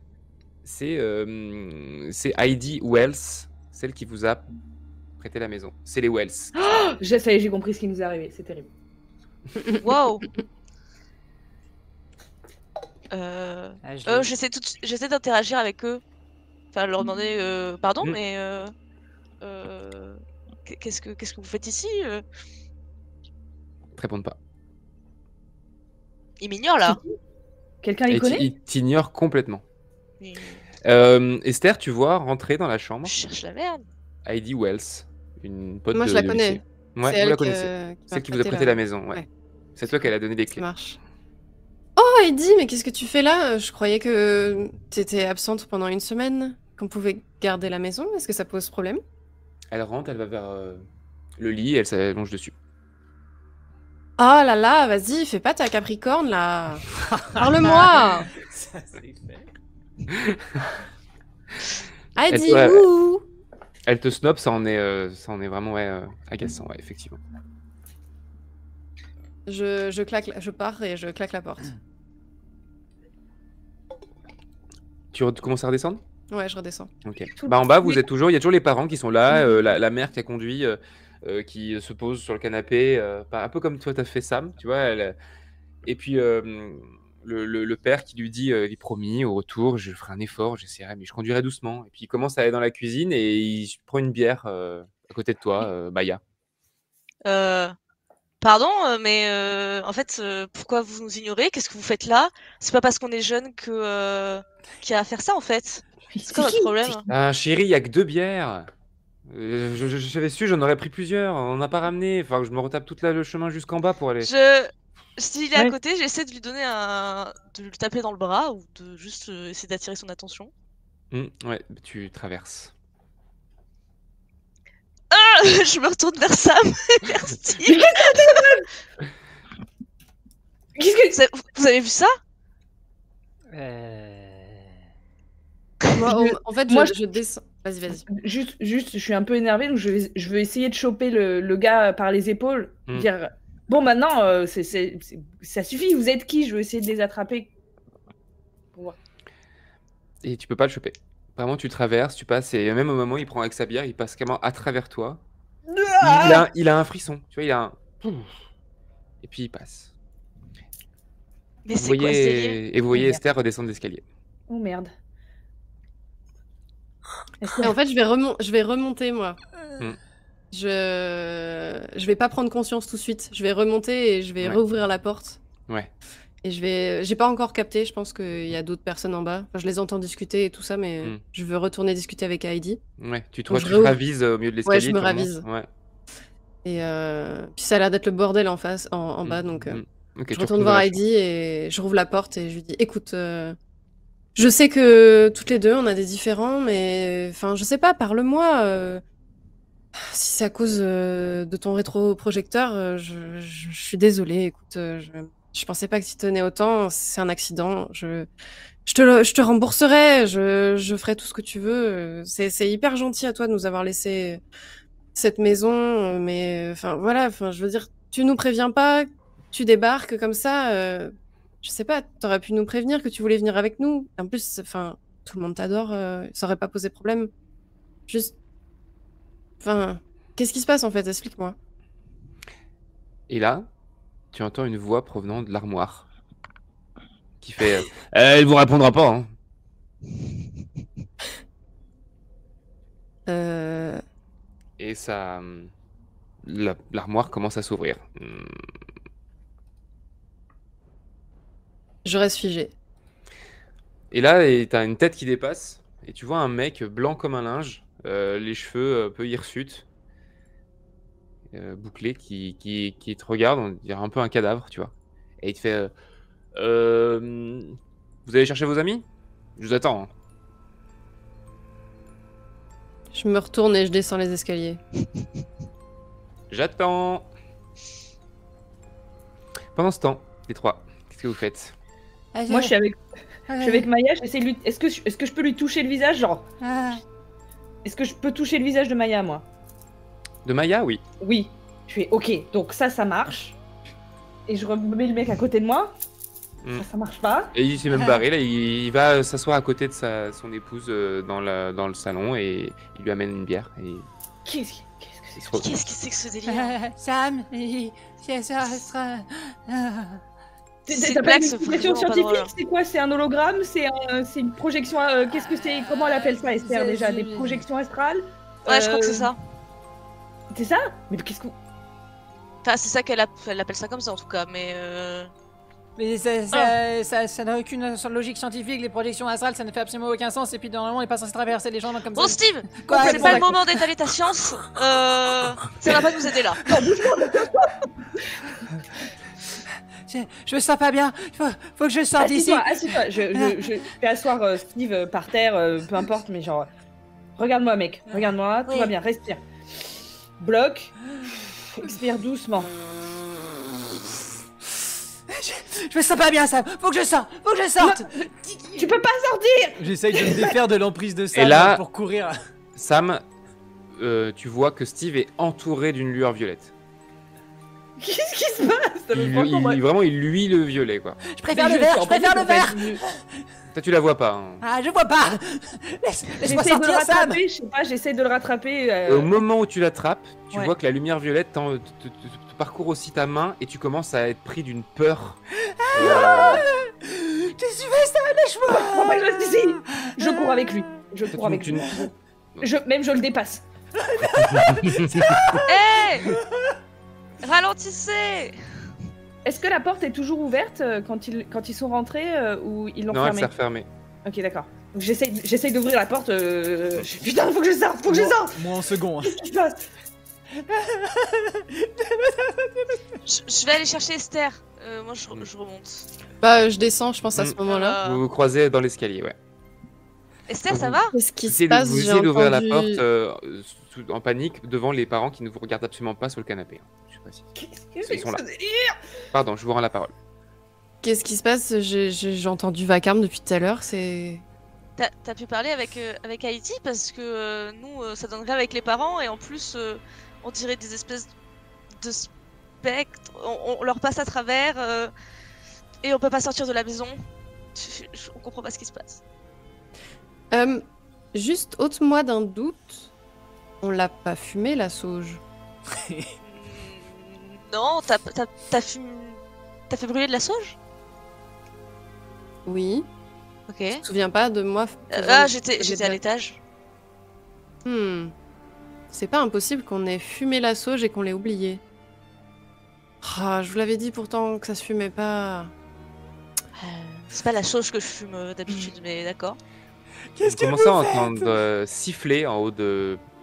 Heidi Wells, celle qui vous a prêté la maison. C'est les Wells. Ça y est, j'ai compris ce qui nous est arrivé. C'est terrible. Waouh. je- J'essaie d'interagir avec eux. Enfin, leur demander pardon, Mm. mais qu'est-ce que vous faites ici Ils te répondent pas. Ils m'ignorent là. Quelqu'un les Et connaît? ils t'ignorent complètement. Ils- Esther, tu vois rentrer dans la chambre Je cherche la merde. Heidi Wells, une pote Moi, de je la de connais. lycée. Ouais, C'est vous elle la connaissez. Celle qui vous a prêté la maison, ouais. Ouais. C'est toi qui a donné les Ça clés. marche. Oh, Heidi, mais qu'est-ce que tu fais là? Je croyais que t'étais absente pendant une semaine, qu'on pouvait garder la maison. Est-ce que ça pose problème? Elle rentre, elle va vers le lit et elle s'allonge dessus. Oh là là, vas-y, fais pas ta Capricorne là. Parle-moi. Ça, c'est fait. Heidi, Elle- ouh. Elle te snob, ça en est vraiment agaçant, ouais, effectivement. Je pars et je claque la porte. Tu commences à redescendre? Ouais, je redescends. Ok. Tout- Bah en bas, vous mais- êtes toujours, il y a toujours les parents qui sont là, la mère qui a conduit, qui se pose sur le canapé, un peu comme toi t'as fait Sam, tu vois. Et puis le père qui lui dit, il est promis, au retour, je ferai un effort, j'essaierai, mais je conduirai doucement. Et puis il commence à aller dans la cuisine et il prend une bière à côté de toi, Maya. Pardon, mais en fait, pourquoi vous nous ignorez? Qu'est-ce que vous faites là? C'est pas parce qu'on est jeune que qu'il y a à faire ça en fait. C'est quoi votre problème? Ah chérie, il y a que 2 bières. J'avais su, j'en aurais pris plusieurs. On n'a pas ramené. Enfin, je me retape tout le chemin jusqu'en bas pour aller. S'il est à Ouais. côté, j'essaie de lui donner de lui taper dans le bras ou de juste essayer d'attirer son attention. Ouais, tu traverses. Je me retourne vers Sam. Merci. Qu'est-ce que... Vous avez vu ça? Moi, en fait, Moi, je descends. Vas-y. Juste, je suis un peu énervée, donc je veux essayer de choper le gars par les épaules, dire bon maintenant ça suffit, vous êtes qui? Je veux essayer de les attraper. Et tu peux pas le choper. Vraiment, tu traverses, tu passes, et même au moment où il prend avec sa bière, il passe carrément à travers toi. Il a un frisson, tu vois, il a un. Et puis il passe. Mais Vous c'est quoi ce délire? voyez, et vous voyez Esther redescendre l'escalier. Oh merde. Et en fait, je vais remonter, moi. Mm. Je vais pas prendre conscience tout de suite. Je vais remonter et je vais Ouais. rouvrir la porte. Ouais. Et j'ai pas encore capté, je pense qu'il y a d'autres personnes en bas. Enfin, je les entends discuter et tout ça, mais Mm. je veux retourner discuter avec Heidi. Ouais, tu te Donc, je tu te ravises au milieu de l'escalier. je me tu remontes. ravise. Ouais. Et puis ça a l'air d'être le bordel en face, en bas, donc Ok, je tu retourne dans voir la Heidi et je rouvre la porte et je lui dis, écoute, je sais que toutes les deux on a des différends, mais enfin, je sais pas, parle-moi. Si c'est à cause de ton rétroprojecteur, je suis désolée. Écoute, je pensais pas que tu tenais autant. C'est un accident. Je te rembourserai. Je ferai tout ce que tu veux. C'est hyper gentil à toi de nous avoir laissé cette maison, mais enfin voilà. Enfin, je veux dire, tu nous préviens pas, tu débarques comme ça. Je sais pas. T'aurais pu nous prévenir que tu voulais venir avec nous. En plus, enfin, tout le monde t'adore. Ça aurait pas posé problème. Juste. Enfin, qu'est-ce qui se passe en fait? Explique-moi. Et là, tu entends une voix provenant de l'armoire qui fait elle vous répondra pas, hein. Et ça. L'armoire commence à s'ouvrir. Je reste figée. Et là, t'as une tête qui dépasse, et tu vois un mec blanc comme un linge, les cheveux un peu hirsutes, bouclés, qui te regarde, on dirait un peu un cadavre, tu vois. Et il te fait vous allez chercher vos amis? Je vous attends, hein. Je me retourne et je descends les escaliers. J'attends. Pendant ce temps, les trois, qu'est-ce que vous faites? Moi je suis avec Maya, j'essaie de lui... Est-ce que je peux lui toucher le visage, genre? Est-ce que je peux toucher le visage de Maya, moi? De Maya, oui. Oui. Je fais ok, donc ça marche. Et je remets le mec à côté de moi. Ça marche pas. Et il s'est même barré, là, il va s'asseoir à côté de son épouse dans le salon et il lui amène une bière. Et... Qu'est-ce que Qu'est-ce que c'est que ce délire? Sam, ça sera... C'est T'as une pas blague, une c'est explication vraiment pas scientifique? drôle. C'est quoi? C'est un hologramme? C'est une projection... Qu'est-ce que c'est? Comment elle appelle ça, Esther, déjà? Des projections astrales? Ouais, je crois que c'est ça. C'est ça? Mais qu'est-ce que... Enfin, c'est ça qu'elle appelle ça comme ça en tout cas, mais Mais ça n'a aucune logique scientifique, les projections astrales, ça ne fait absolument aucun sens, et puis normalement on n'est pas censé traverser les gens comme Bon, ça. Steve, Quoi, c'est bon, pas le d'accord. moment d'étaler ta science. Ça va pas nous aider là. Je me sens pas bien, faut que je sorte d'ici. Assieds-toi. Je fais asseoir Steve par terre, peu importe, mais genre... Regarde-moi, mec. Regarde-moi, tout va bien, respire. Bloc. Expire doucement. Je me sens pas bien, Sam, faut que je sorte. Tu peux pas sortir! J'essaye de me défaire de l'emprise de Sam Et là- pour courir. Sam, tu vois que Steve est entouré d'une lueur violette. Qu'est-ce qui se passe? Vraiment, il luit le violet, quoi. Je préfère le vert, Toi, tu la vois pas. Hein. Ah, je vois pas. Laisse-moi J'essaie de le sortir, Sam. rattraper, je sais pas, j'essaie de le rattraper. Au moment où tu l'attrapes, tu Ouais. vois que la lumière violette te parcourt aussi ta main et tu commences à être pris d'une peur. Qu'est-ce que tu fais, Sam? Lâche-moi. Oh, bah, je reste ici. Je cours avec lui. Je cours Tu- avec tu- lui. Même je le dépasse. Hé Ralentissez. Est-ce que la porte est toujours ouverte quand ils sont rentrés ou ils l'ont Non, elle fermée? s'est refermée. Ok, d'accord. Donc j'essaye d'ouvrir la porte. Putain, faut que je sorte, faut que je sorte. Moi en second. Qu'est-ce qui se passe? Je vais aller chercher Esther. Moi, je remonte. Bah, je descends, je pense, à ce Mm. moment-là. Vous vous croisez dans l'escalier, ouais. Esther, ça va? Qu'est-ce qui Vous se passe? essayez J'ai d'ouvrir la entendu... porte en panique devant les parents qui ne vous regardent absolument pas sur le canapé. Je sais pas si... Qu'est-ce que c'est Ils sont que là. ce délire? Pardon, je vous rends la parole. Qu'est-ce qui se passe? J'ai entendu vacarme depuis tout à l'heure, c'est... T'as pu parler avec Haïti parce que nous, ça donnerait avec les parents et en plus, on dirait des espèces de spectres. On leur passe à travers et on peut pas sortir de la maison. On comprend pas ce qui se passe. Juste, ôte-moi d'un doute. On l'a pas fumé, la sauge. Non, t'as fait brûler de la sauge? Oui. Ok. Tu te souviens pas de moi J'étais à l'étage. C'est pas impossible qu'on ait fumé la sauge et qu'on l'ait oublié. Ah, je vous l'avais dit pourtant que ça se fumait pas. C'est pas la sauge que je fume d'habitude, mais d'accord. Vous commencez à entendre siffler en haut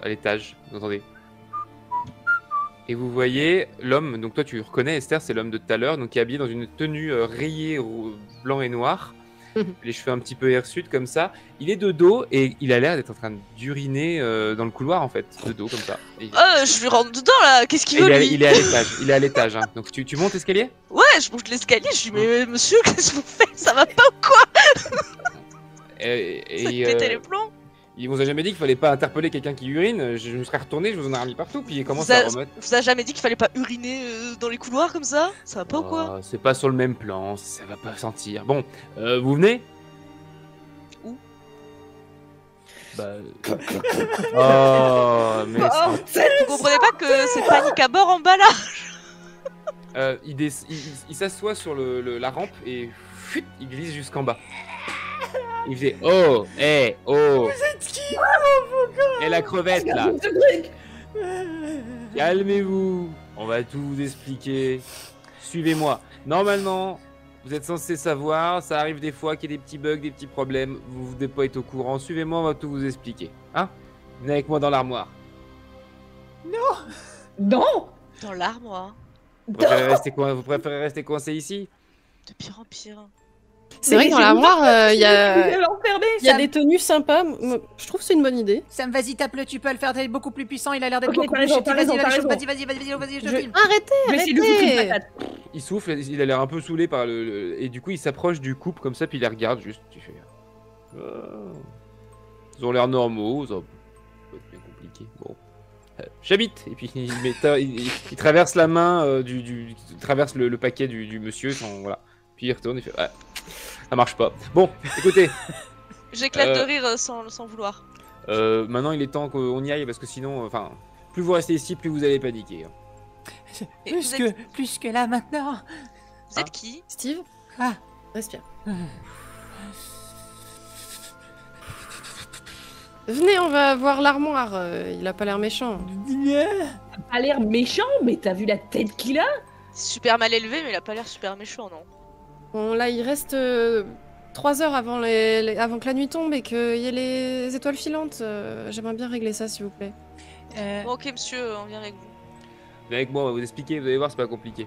à l'étage. Vous entendez? Et vous voyez l'homme, donc toi tu reconnais Esther, c'est l'homme de tout à l'heure, donc qui est habillé dans une tenue rayée blanc et noir, les cheveux un petit peu hirsutes comme ça. Il est de dos et il a l'air d'être en train d'uriner dans le couloir en fait, de dos comme ça. Et Je lui rentre dedans là, qu'est-ce qu'il veut lui? il est à l'étage, hein. Donc tu montes l'escalier? Ouais, je bouge l'escalier, je lui dis mais monsieur, qu'est-ce que vous faites? Ça va pas ou quoi? Ça me pétait les plombs. Il vous a jamais dit qu'il fallait pas interpeller quelqu'un qui urine. Je me serais retourné, je vous en ai remis partout, puis il commence à remettre. Vous a jamais dit qu'il fallait pas uriner dans les couloirs comme ça? Ça va pas ou quoi? C'est pas sur le même plan, ça va pas sentir. Bon, vous venez? Où? Bah. Oh, mais. Vous comprenez pas que c'est panique à bord en bas là? Il s'assoit sur la rampe et fuit, il glisse jusqu'en bas. Il fait oh, oh. Vous êtes qui? Et la crevette là. Calmez-vous, on va tout vous expliquer. Suivez-moi. Normalement, vous êtes censé savoir, ça arrive des fois qu'il y ait des petits bugs, des petits problèmes, vous devez pas être au courant. Suivez-moi, on va tout vous expliquer. Hein? Venez avec moi dans l'armoire. Non! Dans l'armoire. Vous préférez rester coincé ici? De pire en pire. C'est vrai que dans l'armoire, il y a l'enfermer. des tenues sympas. Je trouve que c'est une bonne idée. Sam, vas-y, tape-le, tu peux le faire, t'es beaucoup plus puissant, il a l'air d'être Ok, beaucoup t'as plus raison, chétif. t'as raison, t'as raison. Vas-y, je filme. Arrêtez, Je vais essayer de lui foutre une patate. Il souffle, il a l'air un peu saoulé par et du coup il s'approche du couple comme ça puis il les regarde juste. Tu fais. Ils ont l'air normaux, ça va pas être bien compliqué. Bon, j'habite et puis il traverse la main il traverse le paquet du monsieur, voilà. Puis il retourne, il fait ça marche pas. Bon, écoutez. J'éclate de rire sans vouloir. Maintenant il est temps qu'on y aille parce que sinon, plus vous restez ici, plus vous allez paniquer. Hein. Et vous Plus que là maintenant. Vous êtes qui? Steve, Ah. respire. Venez, on va voir l'armoire. Il a pas l'air méchant. T'as pas l'air méchant, mais t'as vu la tête qu'il a? Super mal élevé, mais il a pas l'air super méchant, non? Bon, là, il reste 3 heures avant que la nuit tombe et qu'il y ait les étoiles filantes. J'aimerais bien régler ça, s'il vous plaît. Bon, ok, monsieur, on vient avec vous. Venez avec moi, on va vous expliquer, vous allez voir, c'est pas compliqué.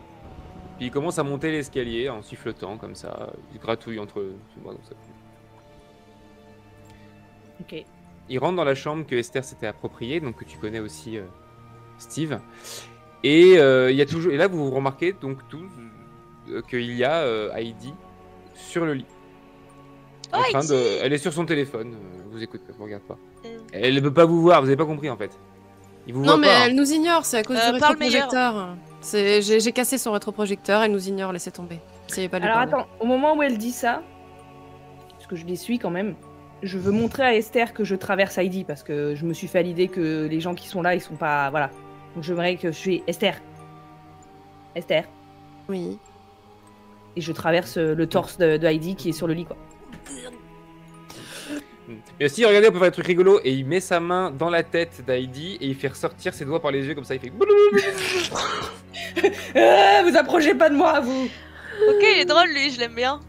Puis il commence à monter l'escalier en sifflotant comme ça, il gratouille entre moi comme ça. Ok. Il rentre dans la chambre que Esther s'était appropriée, donc que tu connais aussi, Steve. Et il y a toujours, et là vous remarquez donc tous qu'il y a Heidi sur le lit. Oh, Heidi Elle est sur son téléphone. Vous écoute, vous regarde pas. Elle ne peut pas vous voir, vous avez pas compris en fait. Il vous Non, voit mais pas. elle nous ignore, c'est à cause du parle meilleur. rétroprojecteur. J'ai cassé son rétroprojecteur, elle nous ignore, laissez tomber. Essayez pas de lui Alors parler. attends, au moment où elle dit ça, parce que je les suis quand même, je veux montrer à Esther que je traverse Heidi parce que je me suis fait à l'idée que les gens qui sont là, ils sont pas. Voilà. Donc j'aimerais que je suis Esther. Esther. Oui. Et je traverse le torse de Heidi qui est sur le lit, quoi. Mais aussi, regardez, on peut faire des trucs rigolos. Et il met sa main dans la tête d'Heidi et il fait ressortir ses doigts par les yeux comme ça. Il fait. Vous approchez pas de moi, vous. Ok, il est drôle, lui, je l'aime bien.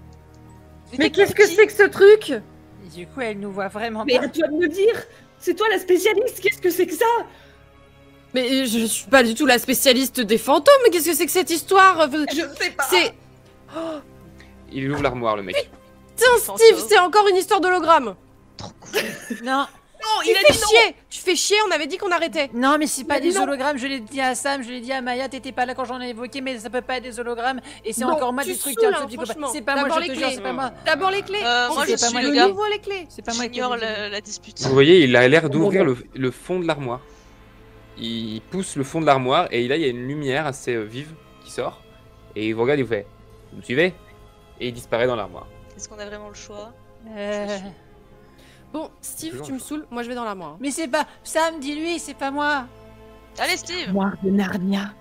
Mais qu'est-ce que c'est que ce truc? Et du coup, elle nous voit vraiment Mais pas. à toi de me dire. C'est toi la spécialiste. Qu'est-ce que c'est que ça? Mais je suis pas du tout la spécialiste des fantômes, mais qu'est-ce que c'est que cette histoire? Je sais pas. C'est... Il ouvre l'armoire, le mec. Tiens, Fantôme. Steve, c'est encore une histoire d'hologramme. Trop cool. Non, Tu fais chier. Tu fais chier, on avait dit qu'on arrêtait. non, mais c'est pas Mais des non. hologrammes. Je l'ai dit à Sam, je l'ai dit à Maya. T'étais pas là quand j'en ai évoqué, mais ça peut pas être des hologrammes. Et c'est Bon, encore moi tu des trucs saoules, un peu hein, psychopathes. franchement. C'est pas moi, D'abord je te les jure, clés. c'est pas moi. D'abord les clés. Moi, je Ensuite, suis de le gars. nouveau les clés. C'est pas moi qui ai J'ignore dit. la dispute. Vous voyez, il a l'air Oh, d'ouvrir mon le fond de l'armoire. Il pousse le fond de l'armoire et là, il y a une lumière assez vive qui sort. Et il vous regarde et vous fait. Vous me suivez? Et il disparaît dans l'armoire. Est-ce qu'on a vraiment le choix? Bon, Steve, tu me saoules. Moi, je vais dans l'armoire. Mais c'est pas Sam, dis-lui, c'est pas moi. Allez, Steve. Moire de Narnia.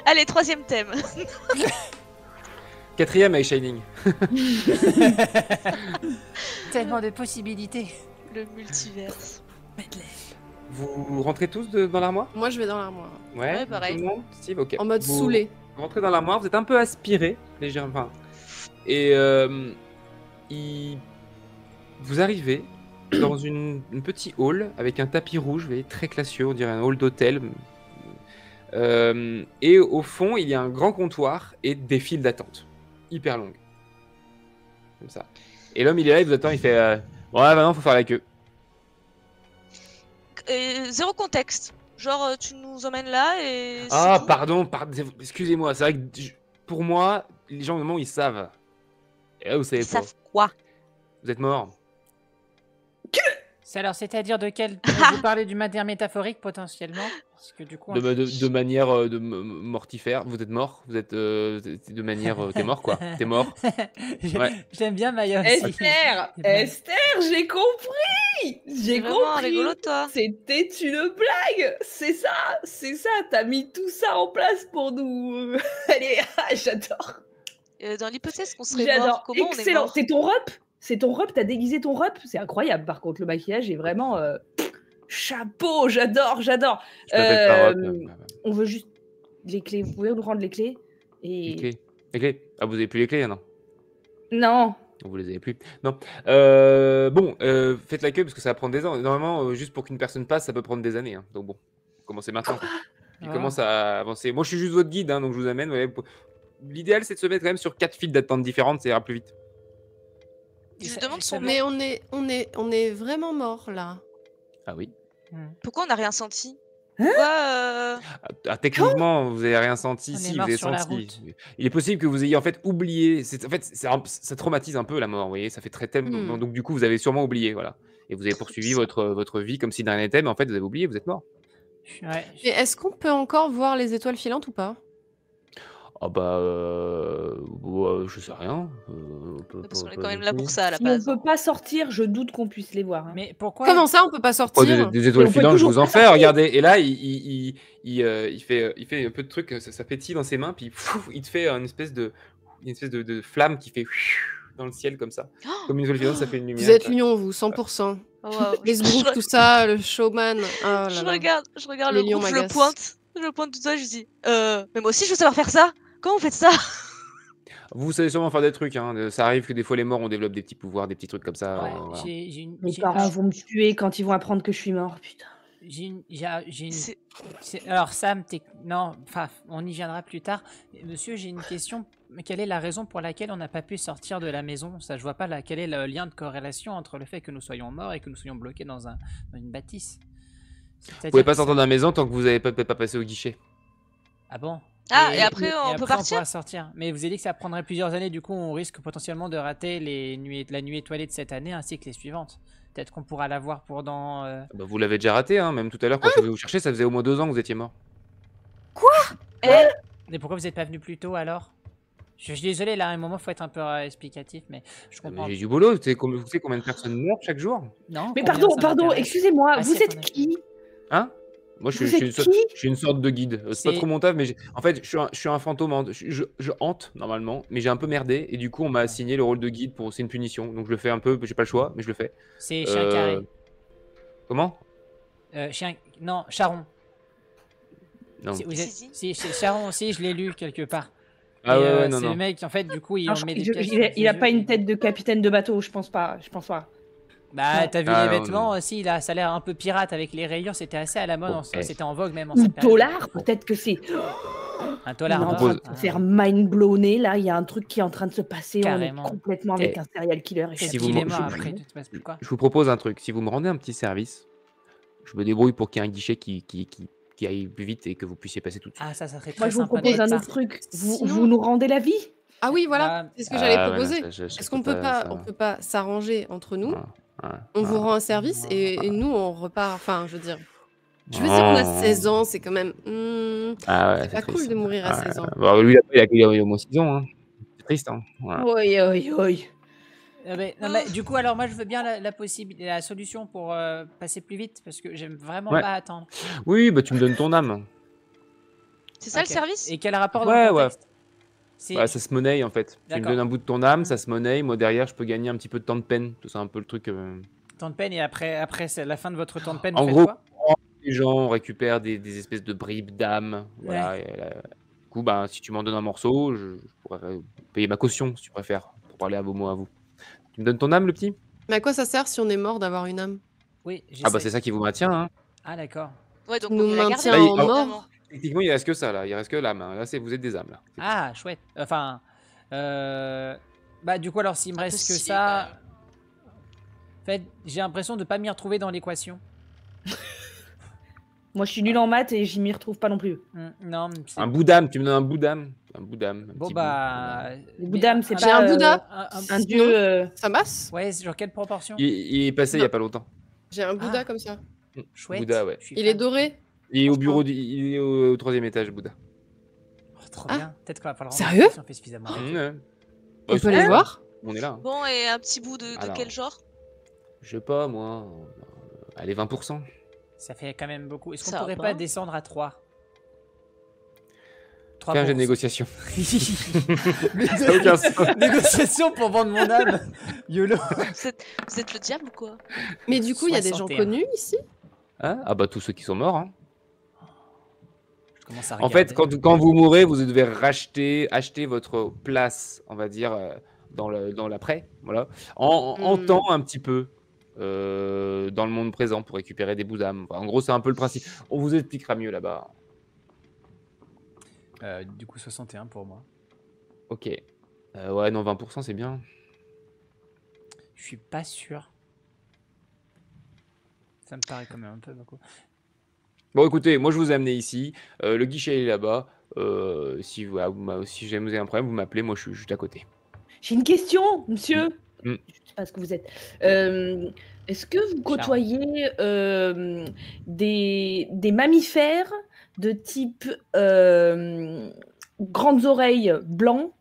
Allez, troisième thème. 4ème avec Shining. Tellement de possibilités. Le multiverse. Vous rentrez tous dans l'armoire? Moi, je vais dans l'armoire. Ouais, pareil. Tout le monde Steve, ok. En mode Vous saoulé. rentrez dans l'armoire, vous êtes un peu aspiré, légèrement. Et vous arrivez dans une petit hall avec un tapis rouge, vous voyez, très classieux, on dirait un hall d'hôtel. Et au fond, il y a un grand comptoir et des files d'attente, hyper longues. Comme ça. Et l'homme, il est là, il vous attend, il fait ouais, maintenant, faut faire la queue. Zéro contexte. Genre, tu nous emmènes là et. c'est Ah, tout. pardon, excusez-moi, c'est vrai que pour moi, les gens, au moment où ils savent. Et là, vous savez Ils pas. savent quoi? Vous êtes mort. Alors, c'est-à-dire de quel vous parlez du manière métaphorique potentiellement? Parce que du coup, De manière mortifère. Vous êtes mort. Vous êtes de manière. T'es mort, quoi. T'es mort. Ouais. J'aime bien Maya aussi. Esther, Esther, j'ai compris. J'ai Vraiment compris. rigolo, toi. C'était une blague. C'est ça. T'as mis tout ça en place pour nous. Allez, j'adore. Dans l'hypothèse qu'on serait J'adore. mort, comment on est Excellent. mort? C'est ton rep. T'as déguisé ton rep. C'est incroyable. Par contre, le maquillage est vraiment chapeau. J'adore. Je m'appelle Farok. On veut juste les clés. Vous pouvez nous rendre les clés et... Les clés. Les clés. Ah, vous avez plus les clés, non? Non. Vous les avez plus. Non. Bon, faites la queue parce que ça va prendre des ans. Normalement, juste pour qu'une personne passe, ça peut prendre des années. Hein. Donc bon, commencez maintenant. Quoi. Il Ah. commence à avancer. Moi, je suis juste votre guide, hein, donc je vous amène. Ouais. L'idéal, c'est de se mettre quand même sur 4 files d'attente différentes, ça ira plus vite. Je lui demande son nom. Mais on est vraiment mort là. Ah oui. Pourquoi on n'a rien senti? Hein? Pourquoi Techniquement, vous n'avez rien senti. On est Si, vous mort avez sur la senti. route. Il est possible que vous ayez en fait oublié. En fait, ça traumatise un peu la mort. Vous voyez, ça fait très thème. Donc du coup, vous avez sûrement oublié, voilà. Et vous avez poursuivi votre vie comme si de rien n'était, mais en fait, vous avez oublié, vous êtes mort. Ouais. Et est-ce qu'on peut encore voir les étoiles filantes ou pas? Ah bah, ouais, je sais rien. Parce qu'on est quand même là pour ça à la Si on base. peut pas sortir, je doute qu'on puisse les voir. Hein. Mais pourquoi Comment ça, on peut pas Pourquoi sortir? des étoiles on peut filantes, je toujours vous en pas fais, sortir. regardez. Et là, il fait un peu de trucs, ça pétille dans ses mains, puis il te fait une espèce de flamme qui fait dans le ciel comme ça. Oh Comme une étoile filante, ça fait une lumière. Vous êtes lion, vous, 100%. Oh, wow. Les Sbrook, tout ça, le showman. Oh là Je là. regarde Les le lions groupe, je le m'agacent. pointe du doigt, je dis mais moi aussi je veux savoir faire ça. Comment vous faites ça? Vous savez sûrement faire des trucs, hein. Ça arrive que des fois les morts on développe des petits pouvoirs, des petits trucs comme ça. Ouais, Voilà. Mes parents vont me tuer quand ils vont apprendre que je suis mort, putain. Alors Sam, non, enfin, on y viendra plus tard. Monsieur, j'ai une question. Quelle est la raison pour laquelle on n'a pas pu sortir de la maison? Ça, je vois pas quel est le lien de corrélation entre le fait que nous soyons morts et que nous soyons bloqués dans une bâtisse. Vous pouvez pas sortir de la maison tant que vous n'avez pas passé au guichet. Ah bon? Ah, et après on peut partir? pourra sortir. Mais vous avez dit que ça prendrait plusieurs années, du coup on risque potentiellement de rater la nuit étoilée de cette année ainsi que les suivantes. Peut-être qu'on pourra la voir pour dans... Bah, vous l'avez déjà raté, hein. Même tout à l'heure quand je vais vous chercher, ça faisait au moins 2 ans que vous étiez mort. Mais pourquoi vous n'êtes pas venu plus tôt alors? Je suis désolé, là, à un moment, il faut être un peu explicatif, mais je comprends. J'ai du boulot, vous savez combien de personnes meurent chaque jour? Non, Mais combien, ça pardon, m'intéresse. excusez-moi, Ah, vous si, êtes attendez. qui? Hein? Moi, je Vous suis êtes qui? une sorte de guide. C'est pas C'est- trop mon taf, mais en fait, je suis un fantôme. Je hante normalement, mais j'ai un peu merdé et du coup, on m'a assigné le rôle de guide c'est une punition. Donc, je le fais un peu. J'ai pas le choix, mais je le fais. C'est Chien Carré. Comment? Non, Charon. Non. C'est Charon aussi, je l'ai lu quelque part. Ah Et, ouais, non, c'est non. le mec, en fait, du coup, Non, on met des il pièces a sur pas les une yeux. tête de capitaine de bateau, je pense pas. Bah, Non. t'as vu Ah, les non, vêtements non. aussi, là, ça a l'air un peu pirate avec les rayures, c'était assez à la mode, Bon, c'était en vogue même en Ou cette période. Tolard, peut-être que c'est. Un On tolard. est en non. train de se faire mind blower là, il y a un truc qui est en train de se passer, Carrément. on est complètement avec un serial killer. Et Peut-être Si vous qu'il me- est mort je- après, tu te passes plus quoi. Je vous propose un truc. Si vous me rendez un petit service, je me débrouille pour qu'il y ait un guichet qui aille plus vite et que vous puissiez passer tout de suite. Ah, ça serait très Moi, je vous sympa de propose votre un part. autre truc. Sinon- Vous nous rendez la vie? Ah oui, voilà, Bah, c'est ce que j'allais Ah, ouais, non, proposer. ça, je Est-ce qu'on peux peut pas, pas, ça. on peut pas s'arranger entre nous? Ouais, On vous rend un service et nous on repart. Enfin, je veux dire, on a 16 ans, c'est quand même. Ah ouais, c'est pas triste. cool de mourir à 16 ans. Bon, lui, après, il a au moins 6 ans. Hein. C'est triste. Hein. Voilà. Oi. Non, mais du coup, alors moi je veux bien la solution pour passer plus vite parce que j'aime vraiment Ouais. pas attendre. Oui, bah tu me donnes ton âme. C'est ça Ok. le service? Et quel rapport dans Ouais, le contexte? C'est Bah, ça se monnaie en fait. Tu me D'accord. donnes un bout de ton âme, ça se monnaie. Moi derrière, je peux gagner un petit peu de temps de peine. Tout ça, un peu le truc. temps de peine et après c'est la fin de votre temps de peine, En vous faites gros, quoi? Les gens récupèrent des espèces de bribes d'âme. Voilà. Et, du coup, bah, si tu m'en donnes un morceau, je pourrais payer ma caution si tu préfères, pour parler à vos mots à vous. Tu me donnes ton âme, le petit? Mais à quoi ça sert si on est mort d'avoir une âme? Oui, Ah bah j'essaie. c'est ça qui vous maintient. Hein. Ah d'accord. Ouais, donc Nous on peut la maintient garder. en mort. Techniquement, il reste que ça là. Il reste que l'âme. Hein. Là, vous êtes des âmes là. Ah chouette. Enfin, bah du coup alors s'il me Un peu reste que stylé, ça, en fait j'ai l'impression de pas m'y retrouver dans l'équation. Moi, je suis nulle en maths et j'y m'y retrouve pas non plus. Non, c'est Un bout d'âme. Tu me donnes un bout d'âme. Un bout d'âme. un bon petit bah. Le Bouddha, c'est J'ai pas un Bouddha. un dieu. Ça passe? Ouais, sur quelle proportion? bout. Il est passé il y a pas longtemps. J'ai un Bouddha Ah. comme ça. Chouette. Bouddha, ouais. je suis Il fan. est doré? Il est au Franchement. bureau, il est au 3e étage, Bouddha. Oh, trop Ah. bien. Peut-être qu'on va falloir. Sérieux Si on fait suffisamment. Ouais. On Bah, peut les voir? On est là. Hein. Bon, et un petit bout de Alors. quel genre? Je sais pas, moi. Allez, 20%. Ça fait quand même beaucoup. Est-ce qu'on Ça pourrait va. pas descendre à 3? Fais un jet de négociation. Le- Ça a aucun sens. Négociation pour vendre mon âme. YOLO. Vous êtes le diable ou quoi? Mais du coup, il y a des gens 61. connus ici? Hein ah bah tous ceux qui sont morts. Hein. Je commence à En fait, regarder. quand vous mourrez, vous devez acheter votre place, on va dire, dans l'après, voilà, en Hmm. temps un petit peu dans le monde présent pour récupérer des bouts d'âme. Enfin, en gros, c'est un peu le principe. On vous expliquera mieux là-bas. Du coup, 61 pour moi. Ok. Ouais, non, 20%, c'est bien. Je suis pas sûr. Ça me paraît quand même un peu beaucoup. Bon, écoutez, moi, je vous ai amené ici. Le guichet est là-bas. Si jamais vous avez un problème, vous m'appelez. Moi, je suis juste à côté. J'ai une question, monsieur. Mm. Je sais pas ce que vous êtes. Est-ce que vous côtoyez des mammifères de type grandes oreilles, blanc,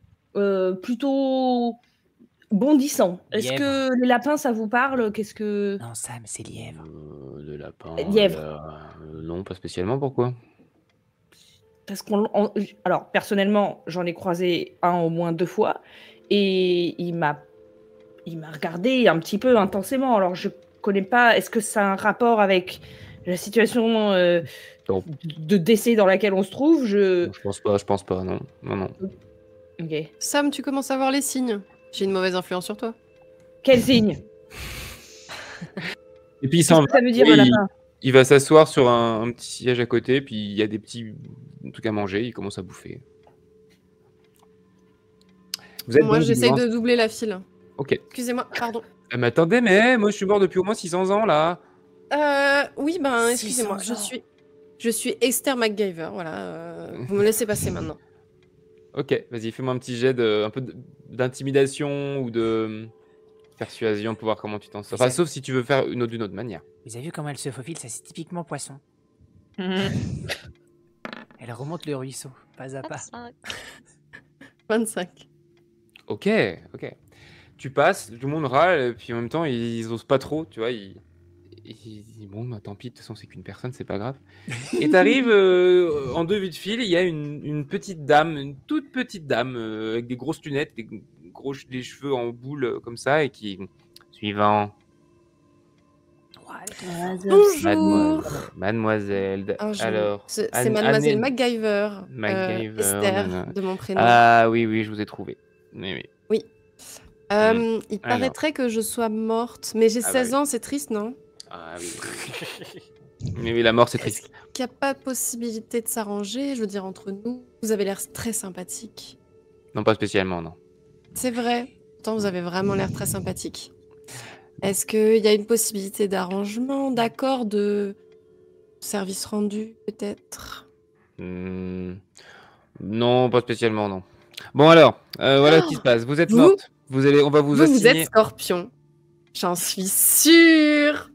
plutôt bondissant. Est-ce Lièvre. que les lapins, ça vous parle? Qu'est-ce que... Non, Sam, c'est lièvre. Le lapin. Lièvre. Non, pas spécialement. Pourquoi? Parce alors, personnellement, j'en ai croisé un au moins 2 fois, et il m'a regardé un petit peu intensément. Alors, je connais pas, est-ce que ça a un rapport avec la situation Non. de décès dans laquelle on se trouve? Je pense pas, non. Non. Ok. Sam, tu commences à voir les signes. J'ai une mauvaise influence sur toi. Quel signe? Et puis il Qu'est-ce s'en que va. ça veut dire, et le il, lapin? il va s'asseoir sur un petit siège à côté, puis il y a des petits trucs à manger, il commence à bouffer. Vous êtes Moi, donc j'essaye devant- de doubler la file. Ok. Excusez-moi, pardon. Mais attendez, moi je suis mort depuis au moins 600 ans là. Oui, ben, 600 excusez-moi, ans. je suis Esther MacGyver, voilà. Vous me laissez passer maintenant. Ok, vas-y, fais-moi un petit jet un peu d'intimidation ou de persuasion pour voir comment tu t'en sors. Enfin, sauf si tu veux faire d'une autre manière. Vous avez vu comment elle se faufile? Ça, c'est typiquement poisson. Elle remonte le ruisseau, pas à pas. 25. 25. Ok. Tu passes, tout le monde râle, et puis en même temps, ils osent pas trop, tu vois. Bon, bah tant pis, de toute façon, c'est qu'une personne, c'est pas grave. Et t'arrives en 2 vues de fil, il y a une petite dame, une toute petite dame, avec des grosses lunettes, des cheveux en boule comme ça, et qui. Suivant. Bonjour. Mademoiselle. Alors. C'est Anne- Mademoiselle Anne- MacGyver. MacGyver, Esther, nana. de mon prénom. Ah oui, je vous ai trouvé. Oui. Il paraîtrait que je sois morte, mais j'ai Ah, 16 bah ans, c'est triste, non? Ah oui. Mais oui, la mort, c'est Est-ce triste. qu'il n'y a pas de possibilité de s'arranger? Je veux dire, entre nous, vous avez l'air très sympathique. Non, pas spécialement, non. C'est vrai. Pourtant, vous avez vraiment l'air très sympathique. Est-ce qu'il y a une possibilité d'arrangement, d'accord, de service rendu, peut-être? Non, pas spécialement, non. Bon alors, voilà ce qui se passe. Vous êtes Vous morte. On va vous Vous assigner. êtes scorpion. J'en suis sûre.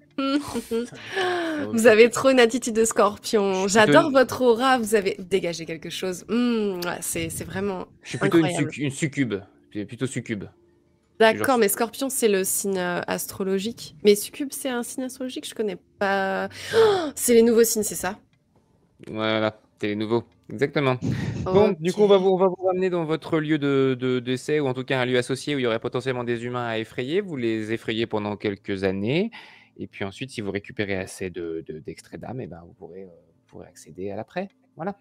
Vous avez trop une attitude de scorpion. J'adore votre aura. Vous avez dégagé quelque chose. Ouais, c'est vraiment Je suis plutôt incroyable. une succube. Plutôt succube. D'accord, mais scorpion, c'est le signe astrologique. Mais succube, c'est un signe astrologique? Je connais pas. Oh, c'est les nouveaux signes, c'est ça? Voilà, c'est les nouveaux. Exactement. Bon, du coup, on va vous ramener dans votre lieu de décès, ou en tout cas un lieu associé où il y aurait potentiellement des humains à effrayer. Vous les effrayez pendant quelques années. Et puis ensuite, si vous récupérez assez d'extraits d'âme, et ben, vous pourrez accéder à l'après. Voilà.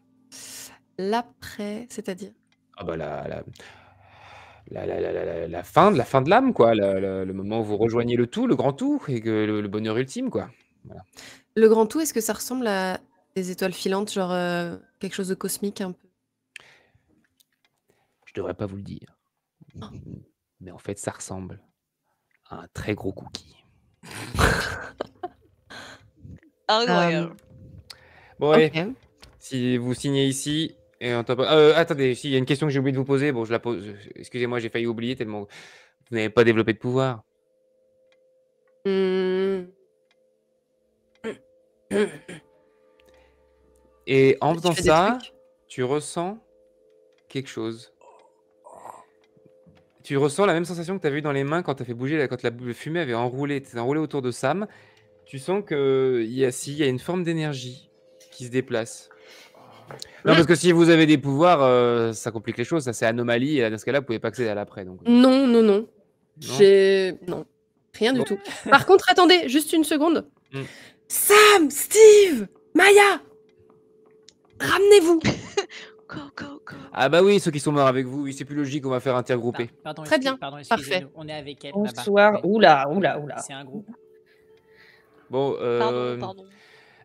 L'après, c'est-à-dire? Ah bah la fin de l'âme, quoi. Le moment où vous rejoignez le tout, le grand tout, et que le bonheur ultime, quoi. Voilà. Le grand tout, est-ce que ça ressemble à des étoiles filantes, genre quelque chose de cosmique un peu? Je devrais pas vous le dire. Mais en fait, ça ressemble à un très gros cookie. Incroyable. Bon, allez, Ok. si vous signez ici, et on attendez, il y a une question que j'ai oublié de vous poser. Bon, je la pose. Excusez-moi, j'ai failli oublier tellement vous n'avez pas développé de pouvoir. Et en faisant fais des ça, trucs? tu ressens quelque chose. Tu ressens la même sensation que tu avais eu dans les mains quand tu as fait bouger, quand la fumée avait enroulé autour de Sam. Tu sens qu'il y a une forme d'énergie qui se déplace. Non, parce que si vous avez des pouvoirs, ça complique les choses. Ça, c'est anomalie. Et dans ce cas-là, vous pouvez pas accéder à l'après. Donc... Non. Non. Non, rien du tout. Par contre, attendez, juste une seconde. Mm. Sam, Steve, Maya, ramenez-vous. Go. Ah bah oui, ceux qui sont morts avec vous, oui, c'est plus logique, on va faire intergrouper. Pardon, Très bien, pardon, parfait. excusez-nous, on est avec elle là-bas. Bonsoir. Oui. Oula. C'est un groupe. Bon, Pardon.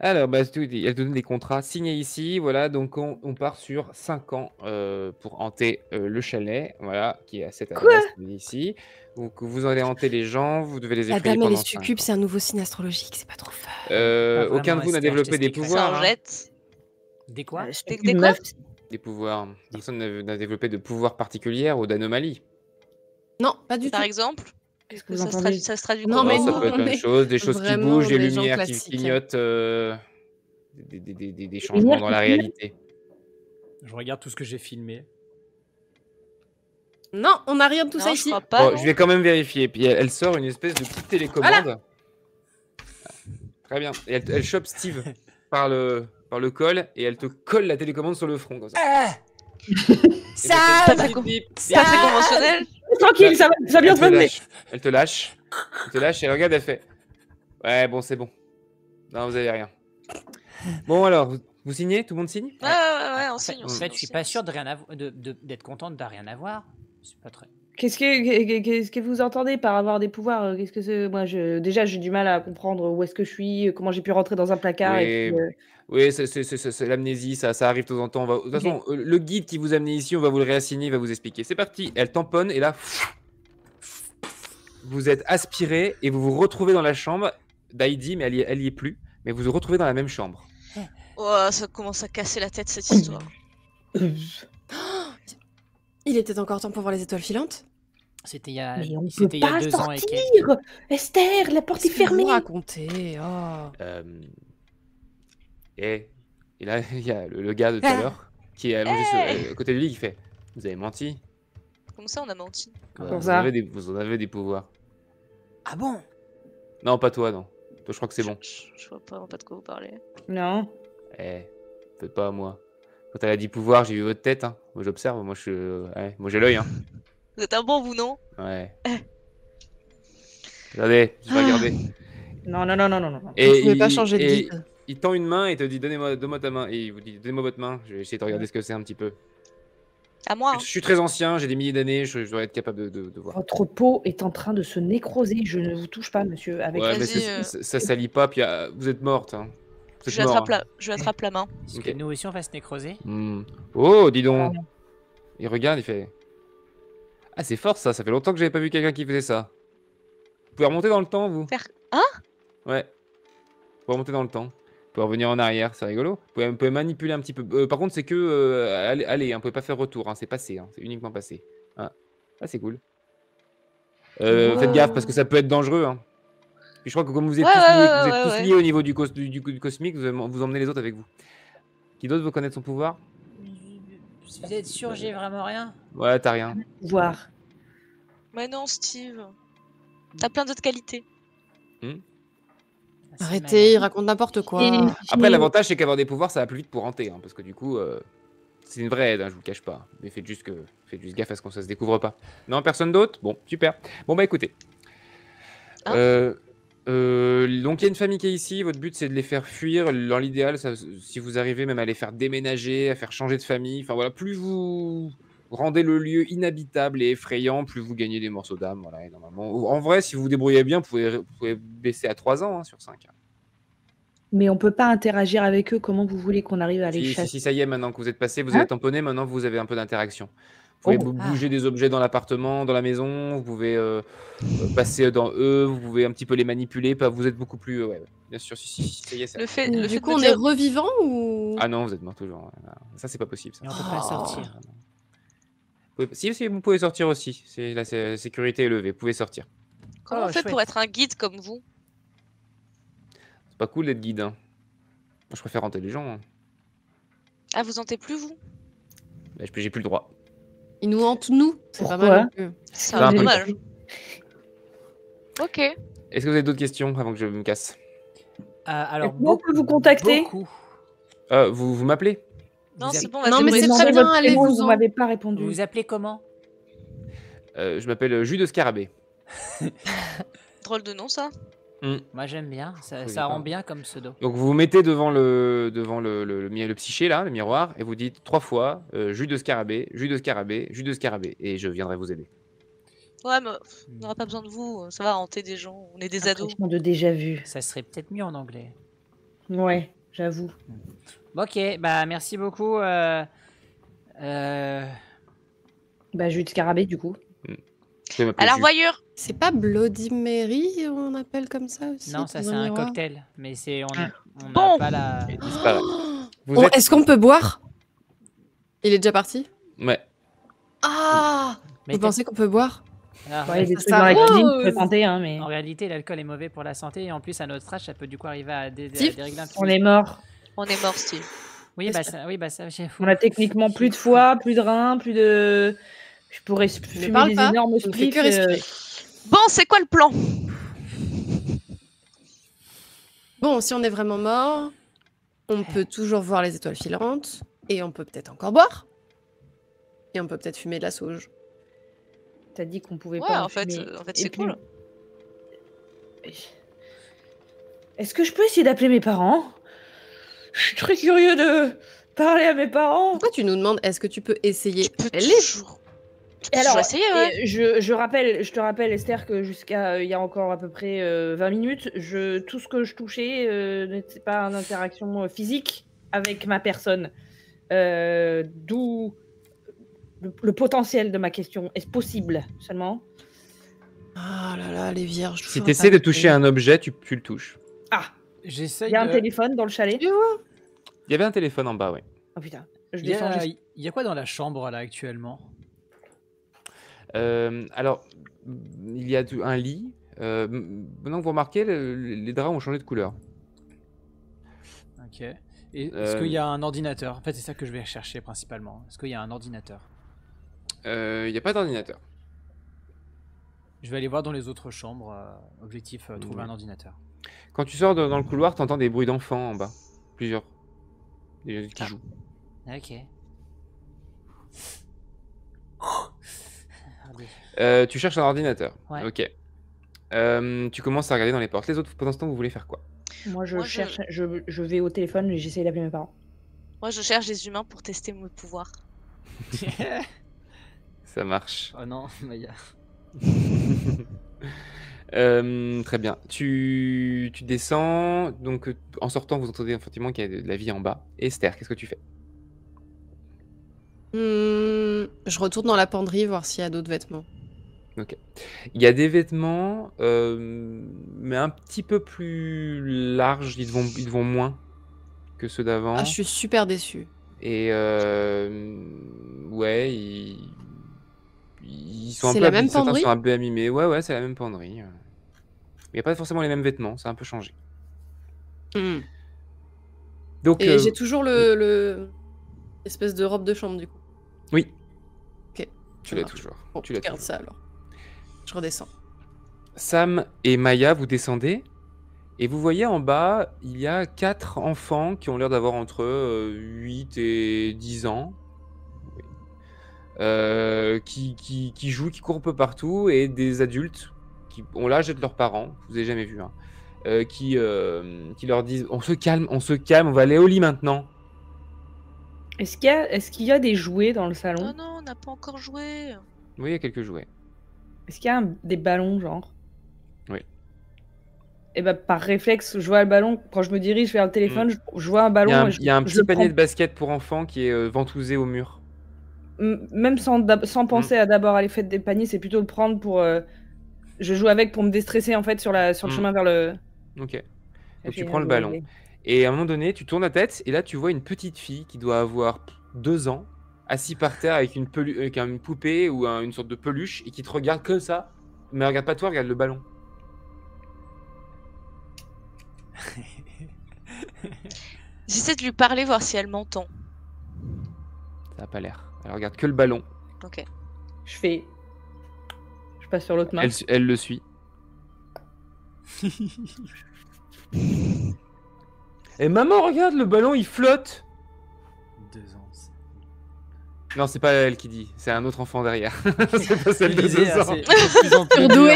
alors, bah, elle donne des contrats signés ici, voilà, donc on part sur 5 ans pour hanter le chalet, voilà, qui est à cette adresse ici. Donc vous allez hanter les gens, vous devez les La effrayer dame, elle pendant est 5 succube, ans. c'est un nouveau signe astrologique, c'est pas trop fun. Aucun de vraiment, vous n'a Esther, développé je des t'explique. Ça en pouvoirs. jette. Des quoi? C'est Des une quoi meuf. Des pouvoirs. Personne n'a développé de pouvoirs particuliers ou d'anomalies. Non, pas du Par tout. exemple, Qu'est-ce que vous entendez? ça se traduit Non, comment mais ça non, peut être plein de mais choses, des choses qui vraiment bougent, des des gens lumières qui classiques. clignotent, des changements dans la qui clignotent réalité. Je regarde tout ce que j'ai filmé. Non, on n'a rien de tout Non, ça je ici. crois pas. Bon, non. je vais quand même vérifier. Puis elle sort une espèce de petite télécommande. Très bien. Et elle chope Steve par le col et elle te colle la télécommande sur le front comme ça. Ça Pas très conventionnel. Tranquille, ça va bien se passer. Elle te lâche. Elle te lâche et regarde, elle fait. Ouais, bon, c'est bon. Non, vous avez rien. Bon, alors, vous signez? Tout le monde signe? Ouais, on En fait, signe. en fait, je suis pas sûr de rien d'être contente de rien avoir. C'est pas très. Qu'est-ce que vous entendez par avoir des pouvoirs? Qu'est-ce que c'est? Moi, déjà, j'ai du mal à comprendre où est-ce que je suis, comment j'ai pu rentrer dans un placard. Et puis, Oui, c'est l'amnésie, ça arrive de temps en temps. De toute façon, le guide qui vous a amené ici, on va vous le réassigner, il va vous expliquer. C'est parti, elle tamponne et là, vous êtes aspiré et vous vous retrouvez dans la chambre d'Heidi, mais elle y est plus. Mais vous vous retrouvez dans la même chambre. Oh, ça commence à casser la tête cette histoire. Il était encore temps pour voir les étoiles filantes. C'était il y a, Mais on peut c'était il y a pas 2 ans et quelques. sortir! Esther, la porte est Qu'est-ce que vous fermée! racontez? Oh. Et là, il y a le gars de tout à l'heure qui est allongé à côté de lui qui fait Vous avez menti. Comme ça, on a menti. Comment Vous ça? en avez des pouvoirs. Ah bon? Non, pas toi, non. Toi, je crois que c'est bon. Je vois pas de quoi vous parlez. Non. Faites pas à moi. Quand elle a dit pouvoir, j'ai vu votre tête. Hein. Moi, j'observe. Moi, moi, j'ai l'œil. Hein. Vous êtes un bon, vous, non? Ouais. Regardez, je vais regarder. Non. Vous pouvez pas changer de guide. Il tend une main et te dit donne-moi ta main. Et il vous dit donnez-moi votre main. Je vais essayer de regarder ce que c'est un petit peu. À moi. Hein. Je suis très ancien, j'ai des milliers d'années, je dois être capable de voir. Votre peau est en train de se nécroser. Je ne vous touche pas, monsieur. Avec Ouais, mais Vas-y, ça salit pas, puis vous êtes morte. Hein. Vous êtes je mort, hein. lui attrape la main. Est-ce Ok. que nous aussi on va se nécroser? Oh, dis donc. Il regarde, il fait. Ah, c'est fort ça, ça fait longtemps que j'avais pas vu quelqu'un qui faisait ça. Vous pouvez remonter dans le temps, vous? Hein? Ouais. Vous pouvez remonter dans le temps. Vous pouvez revenir en arrière, c'est rigolo. Vous pouvez manipuler un petit peu. Par contre, c'est que. Allez, hein, vous pouvez pas faire retour, hein, c'est passé, hein, c'est uniquement passé. Ah, c'est cool. Faites gaffe parce que ça peut être dangereux. Hein. Puis je crois que comme vous êtes tous liés au niveau du cosmique, vous emmenez les autres avec vous. Qui d'autre veut connaître son pouvoir? Vous êtes sûr, j'ai vraiment rien? Ouais, t'as rien. pouvoir. Mais non, Steve. T'as plein d'autres qualités. Arrêtez, il raconte n'importe quoi. Après, l'avantage, c'est qu'avoir des pouvoirs, ça va plus vite pour hanter. Hein, parce que du coup, c'est une vraie aide, hein, je vous le cache pas. Mais faites juste gaffe à ce qu'on ça se découvre pas. Non, personne d'autre? Bon, super. Bon, bah écoutez. Donc, il y a une famille qui est ici. Votre but, c'est de les faire fuir. Dans l'idéal, si vous arrivez même à les faire déménager, à faire changer de famille. Enfin voilà, plus vous rendez le lieu inhabitable et effrayant, plus vous gagnez des morceaux d'âme. Voilà, et normalement, en vrai, si vous vous débrouillez bien, vous pouvez baisser à 3 ans hein, sur 5. Mais on peut pas interagir avec eux. Comment vous voulez qu'on arrive à les chasser? Si, ça y est, maintenant que vous êtes passé, vous avez tamponné, maintenant vous avez un peu d'interaction. Vous pouvez bouger des objets dans l'appartement, dans la maison, vous pouvez passer dans eux, vous pouvez un petit peu les manipuler, vous êtes beaucoup plus... ouais, bien sûr, si, ça y est. Ça... Du coup, on est revivant ou... Ah non, vous êtes mort toujours. Ça, c'est pas possible. Ça. Et on peut pas sortir. Si, vous pouvez sortir aussi. La sécurité est élevée, vous pouvez sortir. Comment on fait pour être un guide comme vous? C'est pas cool d'être guide. Hein. Moi, je préfère hanter les gens. Hein. Ah, vous hantez plus, vous? Bah, j'ai plus le droit. Il nous hante, nous. C'est pas mal non plus. C'est un peu dommage. Ok. Est-ce que vous avez d'autres questions avant que je me casse? Alors, on peut vous contacter? Vous m'appelez? Non, c'est bon. Non, mais c'est très bien, allez-vous. Vous m'avez pas répondu. Vous vous appelez comment? Je m'appelle Jus de Scarabée. Drôle de nom, ça. Moi, j'aime bien. Ça rend bien comme pseudo. Donc, vous vous mettez devant le psyché, là, le miroir, et vous dites 3 fois Jus de Scarabée, Jus de Scarabée, Jus de Scarabée, et je viendrai vous aider. Ouais, mais on n'aura pas besoin de vous. Ça va hanter des gens. On est des ados. De déjà vu. Ça serait peut-être mieux en anglais. Ouais, j'avoue. Ok, bah merci beaucoup. Bah, Jus de Scarabée, du coup. Alors, voyure. C'est pas Bloody Mary, on appelle comme ça aussi? Non, ça c'est un cocktail. Mais on Bon. n'a pas la... Est-ce qu'on peut boire? Il est déjà parti? Ouais. Ah! Vous pensez qu'on peut boire? Alors, Ouais, des trucs dans la cuisine, tu peux tenter, hein, mais... En réalité, l'alcool est mauvais pour la santé et en plus, à notre âge, ça peut du coup arriver à des réglages. On est mort. On est mort, Steve. Oui, bah ça, j'ai On a techniquement plus de foie, plus de reins, plus de... Je pourrais fumer parle des pas, énormes tu me fais que spliffs. respirer. Bon, c'est quoi le plan? Bon, si on est vraiment mort, on peut toujours voir les étoiles filantes, et on peut peut-être encore boire. Et on peut peut-être fumer de la sauge. T'as dit qu'on pouvait Ouais, pas en fait, fumer. Et c'est puis- cool. Est-ce que je peux essayer d'appeler mes parents? Je suis très curieux de parler à mes parents. Pourquoi tu nous demandes est-ce que tu peux essayer? Tu peux Elle l'est. toujours... Tu peux toujours essayer, ouais. et je te rappelle, Esther, que jusqu'à il y a encore à peu près 20 minutes, tout ce que je touchais n'était pas en interaction physique avec ma personne. D'où le potentiel de ma question. Est-ce possible seulement? Ah là là, les vierges. Si tu essaies de toucher un objet, tu le touches. Ah, J'essaye il y a un de... téléphone dans le chalet. Il y avait un téléphone en bas, ouais. Oh putain, je Il y descends. a, il y a quoi dans la chambre là actuellement? Alors, il y a un lit. Maintenant que vous remarquez, les draps ont changé de couleur. Ok. Et est-ce qu'il y a un ordinateur? En fait, c'est ça que je vais chercher principalement. Est-ce qu'il y a un ordinateur? Il n'y a pas d'ordinateur. Je vais aller voir dans les autres chambres. Objectif, trouver un ordinateur. Quand tu sors dans le couloir, tu entends des bruits d'enfants en bas. Plusieurs. Des gens qui jouent. Ok. Tu cherches un ordinateur. Ouais. Ok. Tu commences à regarder dans les portes. Les autres, pendant ce temps, vous voulez faire quoi? Moi, Moi, je vais au téléphone et j'essaie d'appeler mes parents. Moi, je cherche des humains pour tester mon pouvoir. Ça marche. Oh non, Maya. Très bien. Tu descends. Donc, en sortant, vous entendez effectivement qu'il y a de la vie en bas. Esther, qu'est-ce que tu fais? Je retourne dans la penderie voir s'il y a d'autres vêtements. Ok. Il y a des vêtements, mais un petit peu plus larges. Ils te vont moins que ceux d'avant. Ah, je suis super déçue. Et ouais, ils sont un C'est peu la même certains penderie? sont un peu abîmés. Ouais, c'est la même penderie. Il n'y a pas forcément les mêmes vêtements, c'est un peu changé. Hmm. Donc, Et j'ai toujours le espèce de robe de chambre du coup. oui. Ok. Tu Ça l'as marche. toujours. Bon, Tu je l'as garde toujours. ça alors. Je redescends. Sam et Maya, vous descendez et vous voyez en bas, il y a 4 enfants qui ont l'air d'avoir entre 8 et 10 ans. Qui jouent, qui courent un peu partout, et des adultes qui ont l'âge de leurs parents, je vous ai jamais vu, hein, qui leur disent on se calme, on va aller au lit maintenant. Est-ce qu'il y a des jouets dans le salon? Non, non, on n'a pas encore joué. Oui, il y a quelques jouets. Est-ce qu'il y a des ballons, genre? Oui. Et bah, par réflexe, je vois le ballon. Quand je me dirige vers le téléphone, je vois un ballon. Il y a un je petit le panier prends. de basket pour enfants qui est ventousé au mur. Même sans penser à d'abord aller faire des paniers, c'est plutôt le prendre pour. Je joue avec pour me déstresser en fait sur le chemin vers le. Ok. Donc tu Ok, prends le ouais, ballon. ouais. Et à un moment donné, tu tournes la tête et là tu vois une petite fille qui doit avoir 2 ans, assise par terre avec une poupée ou une sorte de peluche et qui te regarde comme ça. Mais elle regarde pas toi, elle regarde le ballon. J'essaie de lui parler, voir si elle m'entend. Ça n'a pas l'air. Elle regarde que le ballon. Ok. Je passe sur l'autre main. Elle le suit. Et maman, regarde, le ballon il flotte. 2 ans. Non, c'est pas elle qui dit, c'est un autre enfant derrière. C'est pas celle de 2 Disais, ans. c'est de plus en plus Surdoué.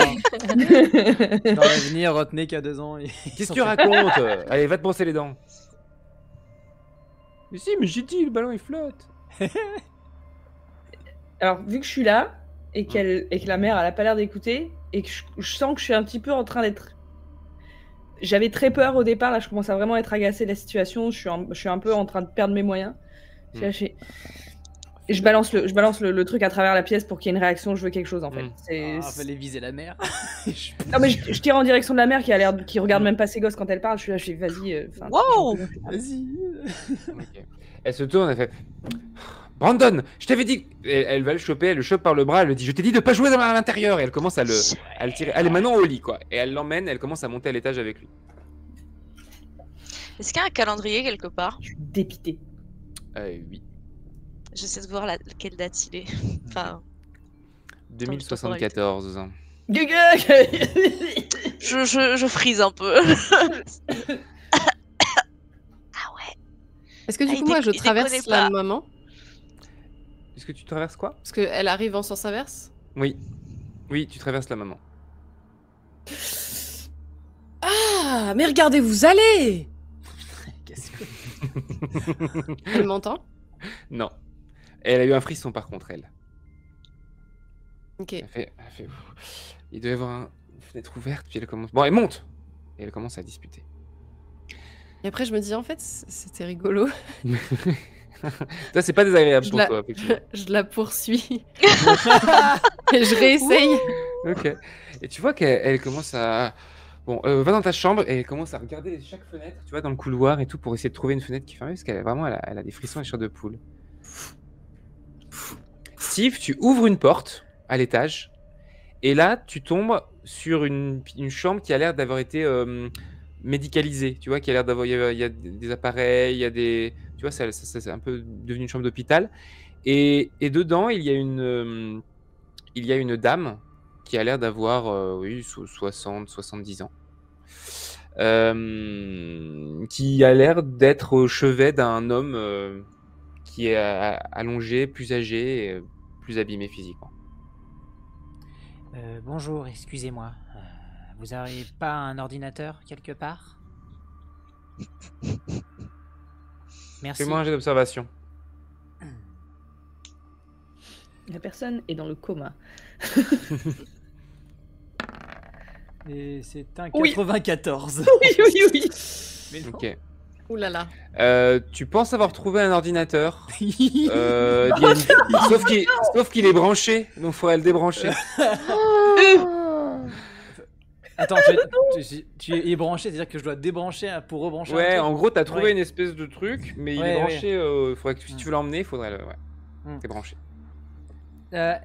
dur. Dans l'avenir, retenez qu'à 2 ans. Qu'est-ce que tu racontes? Allez, va te brosser les dents. Mais si, mais j'ai dit, le ballon il flotte. Alors, vu que je suis là et que la mère elle a pas l'air d'écouter et que je sens que je suis un petit peu en train d'être. J'avais très peur au départ, là je commence à vraiment être agacée de la situation, je suis un peu en train de perdre mes moyens. Je balance le truc à travers la pièce pour qu'il y ait une réaction, je veux quelque chose en fait. Fallait viser la mère. Non mais je tire en direction de la mère qui regarde même pas ses gosses quand elle parle, je suis là, je fais vas-y. Wow. Vas-y. Okay. Elle se tourne, elle fait Brandon, je t'avais dit. Elle va le choper, elle le chope par le bras, elle lui dit je t'ai dit de pas jouer à l'intérieur. Et elle commence à le tirer. Elle est maintenant au lit quoi. Et elle l'emmène, elle commence à monter à l'étage avec lui. Est-ce qu'il y a un calendrier quelque part? Je suis dépitée. Oui. J'essaie de voir quelle date il est. Enfin, 2074. je frise un peu. Ah ouais. Est-ce que du Ah, coup, moi, je il traverse déconne la pas. maman? Est-ce que tu traverses quoi? Parce qu'elle arrive en sens inverse. Oui. Oui, tu traverses la maman. Ah, mais regardez, vous allez! Qu'est-ce que... Elle m'entend? Non. Elle a eu un frisson par contre, elle. Ok. Elle fait... Il doit y avoir une fenêtre ouverte, puis elle commence... Bon, elle monte! Et elle commence à disputer. Et après, je me dis, en fait, c'était rigolo. Ça, c'est pas désagréable Je pour la- toi, effectivement. Je la poursuis. Et je réessaye. Ok. Et tu vois qu'elle commence à... Bon, va dans ta chambre et elle commence à regarder chaque fenêtre, tu vois, dans le couloir et tout, pour essayer de trouver une fenêtre qui ferme, parce qu'elle a vraiment, elle a des frissons et chair de poule. Steve, tu ouvres une porte à l'étage, et là, tu tombes sur une chambre qui a l'air d'avoir été médicalisée, tu vois, qui a l'air d'avoir, il y a des appareils, il y a des... Tu vois, c'est un peu devenu une chambre d'hôpital. Et dedans, il y a une dame qui a l'air d'avoir, oui, 60, 70 ans. Qui a l'air d'être au chevet d'un homme qui est allongé, plus âgé et plus abîmé physiquement. Bonjour, excusez-moi. Vous n'avez pas un ordinateur quelque part? Merci. Fais-moi un jet d'observation. La personne est dans le coma. Et c'est un Oui. 94. Oui. Mais non. Ok. Ouh là là. Tu penses avoir trouvé un ordinateur. Il y a une- Sauf qu'il est branché, donc il faudrait le débrancher. Attends, tu es branché, c'est-à-dire que je dois débrancher pour rebrancher un Ouais, truc? en gros, t'as trouvé Ouais. une espèce de truc, mais il Ouais, est ouais. branché. Faudrait que, si tu veux l'emmener, il faudrait le Hmm. débrancher.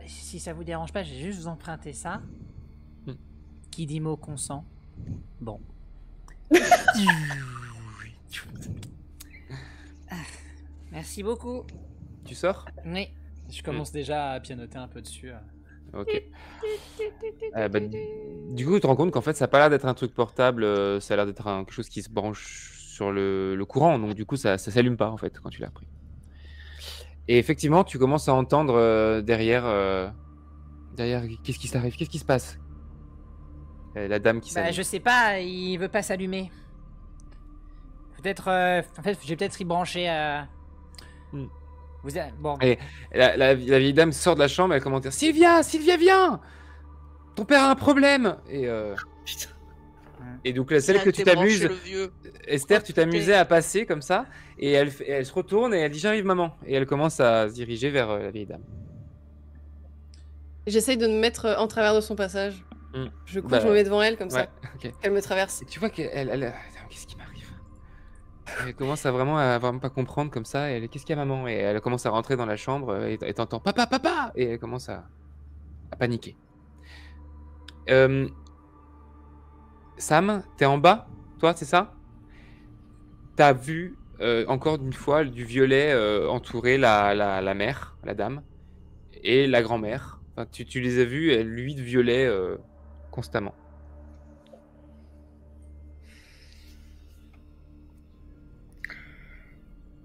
Si ça vous dérange pas, je vais juste vous emprunter ça. Hmm. Qui dit mot consent. Bon. Merci beaucoup. Tu sors? Oui. Je commence déjà à pianoter un peu dessus. Ok. Du coup, tu te rends compte qu'en fait, ça n'a pas l'air d'être un truc portable, ça a l'air d'être quelque chose qui se branche sur le courant, donc du coup, ça s'allume pas en fait quand tu l'as pris. Et effectivement, tu commences à entendre derrière, qu'est-ce qui s'arrive, qu'est-ce qui se passe? La dame qui Bah, s'allume. je sais pas, il veut pas s'allumer. Peut-être. En fait, j'ai peut-être y branché. Hmm. Bon. Et la vieille dame sort de la chambre, elle commence à dire Sylvia, viens! Ton père a un problème! Et donc, celle que tu t'amuses, Esther, tu t'amusais à passer comme ça, et elle se retourne et elle dit j'arrive, maman. Et elle commence à se diriger vers la vieille dame. J'essaye de me mettre en travers de son passage. Je cours, Bah, je me mets devant elle comme ça. Ouais, ok. Elle me traverse. Et tu vois qu'elle qu'est-ce qui m'arrive? Elle commence à vraiment pas comprendre comme ça. Et qu'est-ce qu'il y a, maman? Et elle commence à rentrer dans la chambre et t'entends papa, papa! Et elle commence à paniquer. Sam, t'es en bas, toi, c'est ça? T'as vu encore une fois du violet entourer la mère, la dame, et la grand-mère. Enfin, tu les as vus, lui de violet constamment.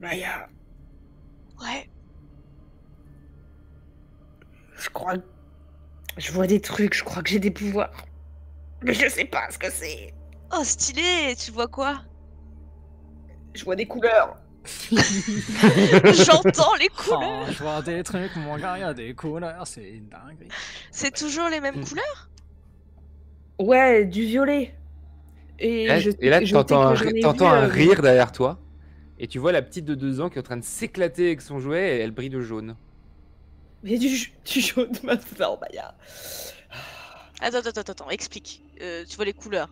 Maya, Ouais. je crois que je vois des trucs, je crois que j'ai des pouvoirs. Mais je sais pas ce que c'est. Oh, stylé! Tu vois quoi? Je vois des couleurs. J'entends les couleurs! Oh, je vois des trucs, mon gars, il y a des couleurs, c'est une dinguerie. C'est toujours les mêmes couleurs? Ouais, du violet. Et là, je t'entends sais que j'en ai t'entends vu, un rire derrière toi. Et tu vois la petite de 2 ans qui est en train de s'éclater avec son jouet et elle brille de jaune. Mais du jaune maintenant, Maya. Attends, explique. Tu vois les couleurs.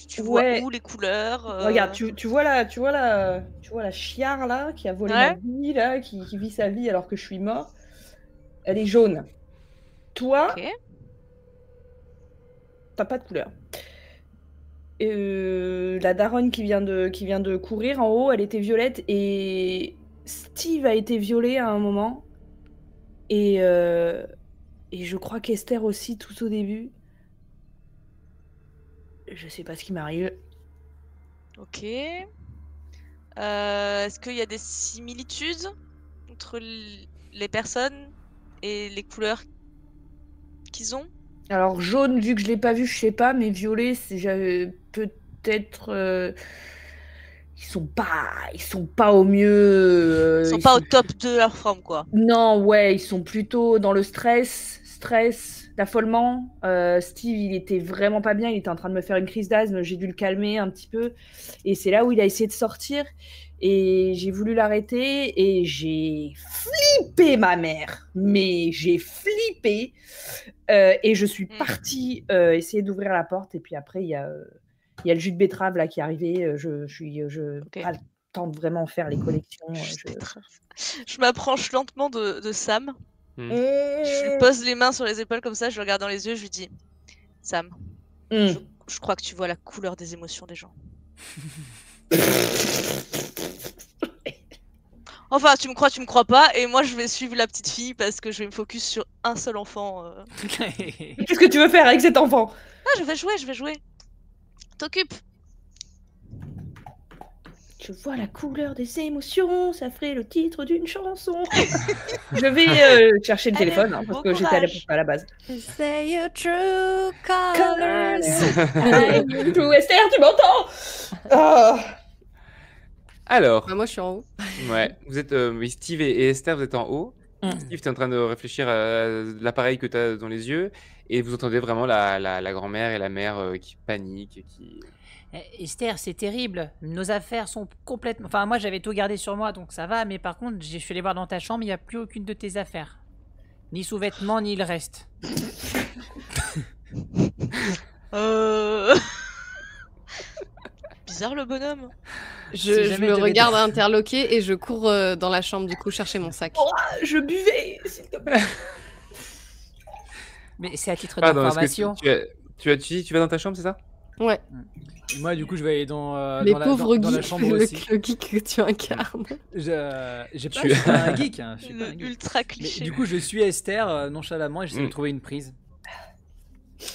Tu Ouais. vois où les couleurs? Regarde, tu vois la chiare là qui a volé Ouais. ma vie là, qui vit sa vie alors que je suis mort. Elle est jaune. Toi, Ok. t'as pas de couleur. La daronne qui vient de courir en haut, elle était violette et Steve a été violé à un moment. Et je crois qu'Esther aussi, tout au début. Je sais pas ce qui m'arrive. Ok. Est-ce qu'il y a des similitudes entre les personnes et les couleurs qu'ils ont? Alors jaune, vu que je l'ai pas vu, je sais pas, mais violet, j'avais peut-être. Ils sont pas au mieux. Ils sont pas au top de leur forme, quoi. Non, ouais, ils sont plutôt dans le stress, l'affolement. Steve, il était vraiment pas bien, il était en train de me faire une crise d'asthme, j'ai dû le calmer un petit peu. Et c'est là où il a essayé de sortir. Et j'ai voulu l'arrêter et j'ai flippé ma mère. Mais j'ai flippé. Et je suis partie essayer d'ouvrir la porte. Et puis après, il y a le jus de betterave là qui est arrivé. Ok. Pas le temps de vraiment faire les collections. Je m'approche lentement de Sam. Mm. Je lui pose les mains sur les épaules comme ça, je le regarde dans les yeux, je lui dis Sam, je crois que tu vois la couleur des émotions des gens. Enfin, tu me crois pas, et moi je vais suivre la petite fille parce que je vais me focus sur un seul enfant. Qu'est-ce que tu veux faire avec cet enfant? Ah, je vais jouer. T'occupes. Je vois la couleur des émotions, ça ferait le titre d'une chanson. Je vais chercher le téléphone hein, parce que j'étais allée pour ça à la base. Say your true colors. True Esther, tu m'entends? Oh. Alors, Bah, moi je suis en haut. ouais, vous êtes, oui, Steve et Esther, vous êtes en haut. Steve, tu es en train de réfléchir à l'appareil que tu as dans les yeux et vous entendez vraiment la grand-mère et la mère qui paniquent. Esther, c'est terrible. Nos affaires sont complètement... Enfin, moi, j'avais tout gardé sur moi, donc ça va. Mais par contre, je suis allé voir dans ta chambre, il n'y a plus aucune de tes affaires. Ni sous-vêtements, ni le reste. Bizarre le bonhomme. Je me regarde interloqué et je cours dans la chambre du coup chercher mon sac. Oh, je buvais, s'il te plaît. Mais c'est à titre Pardon, d'information. tu vas dans ta chambre, c'est ça? Ouais. Moi, du coup, je vais aller dans, Les dans, pauvres dans la geeks, chambre aussi. le geek que tu incarnes. Je suis pas un geek. Hein, je suis pas un geek. Ultra Mais, cliché. du coup, je suis Esther nonchalamment et j'essaie de trouver une prise.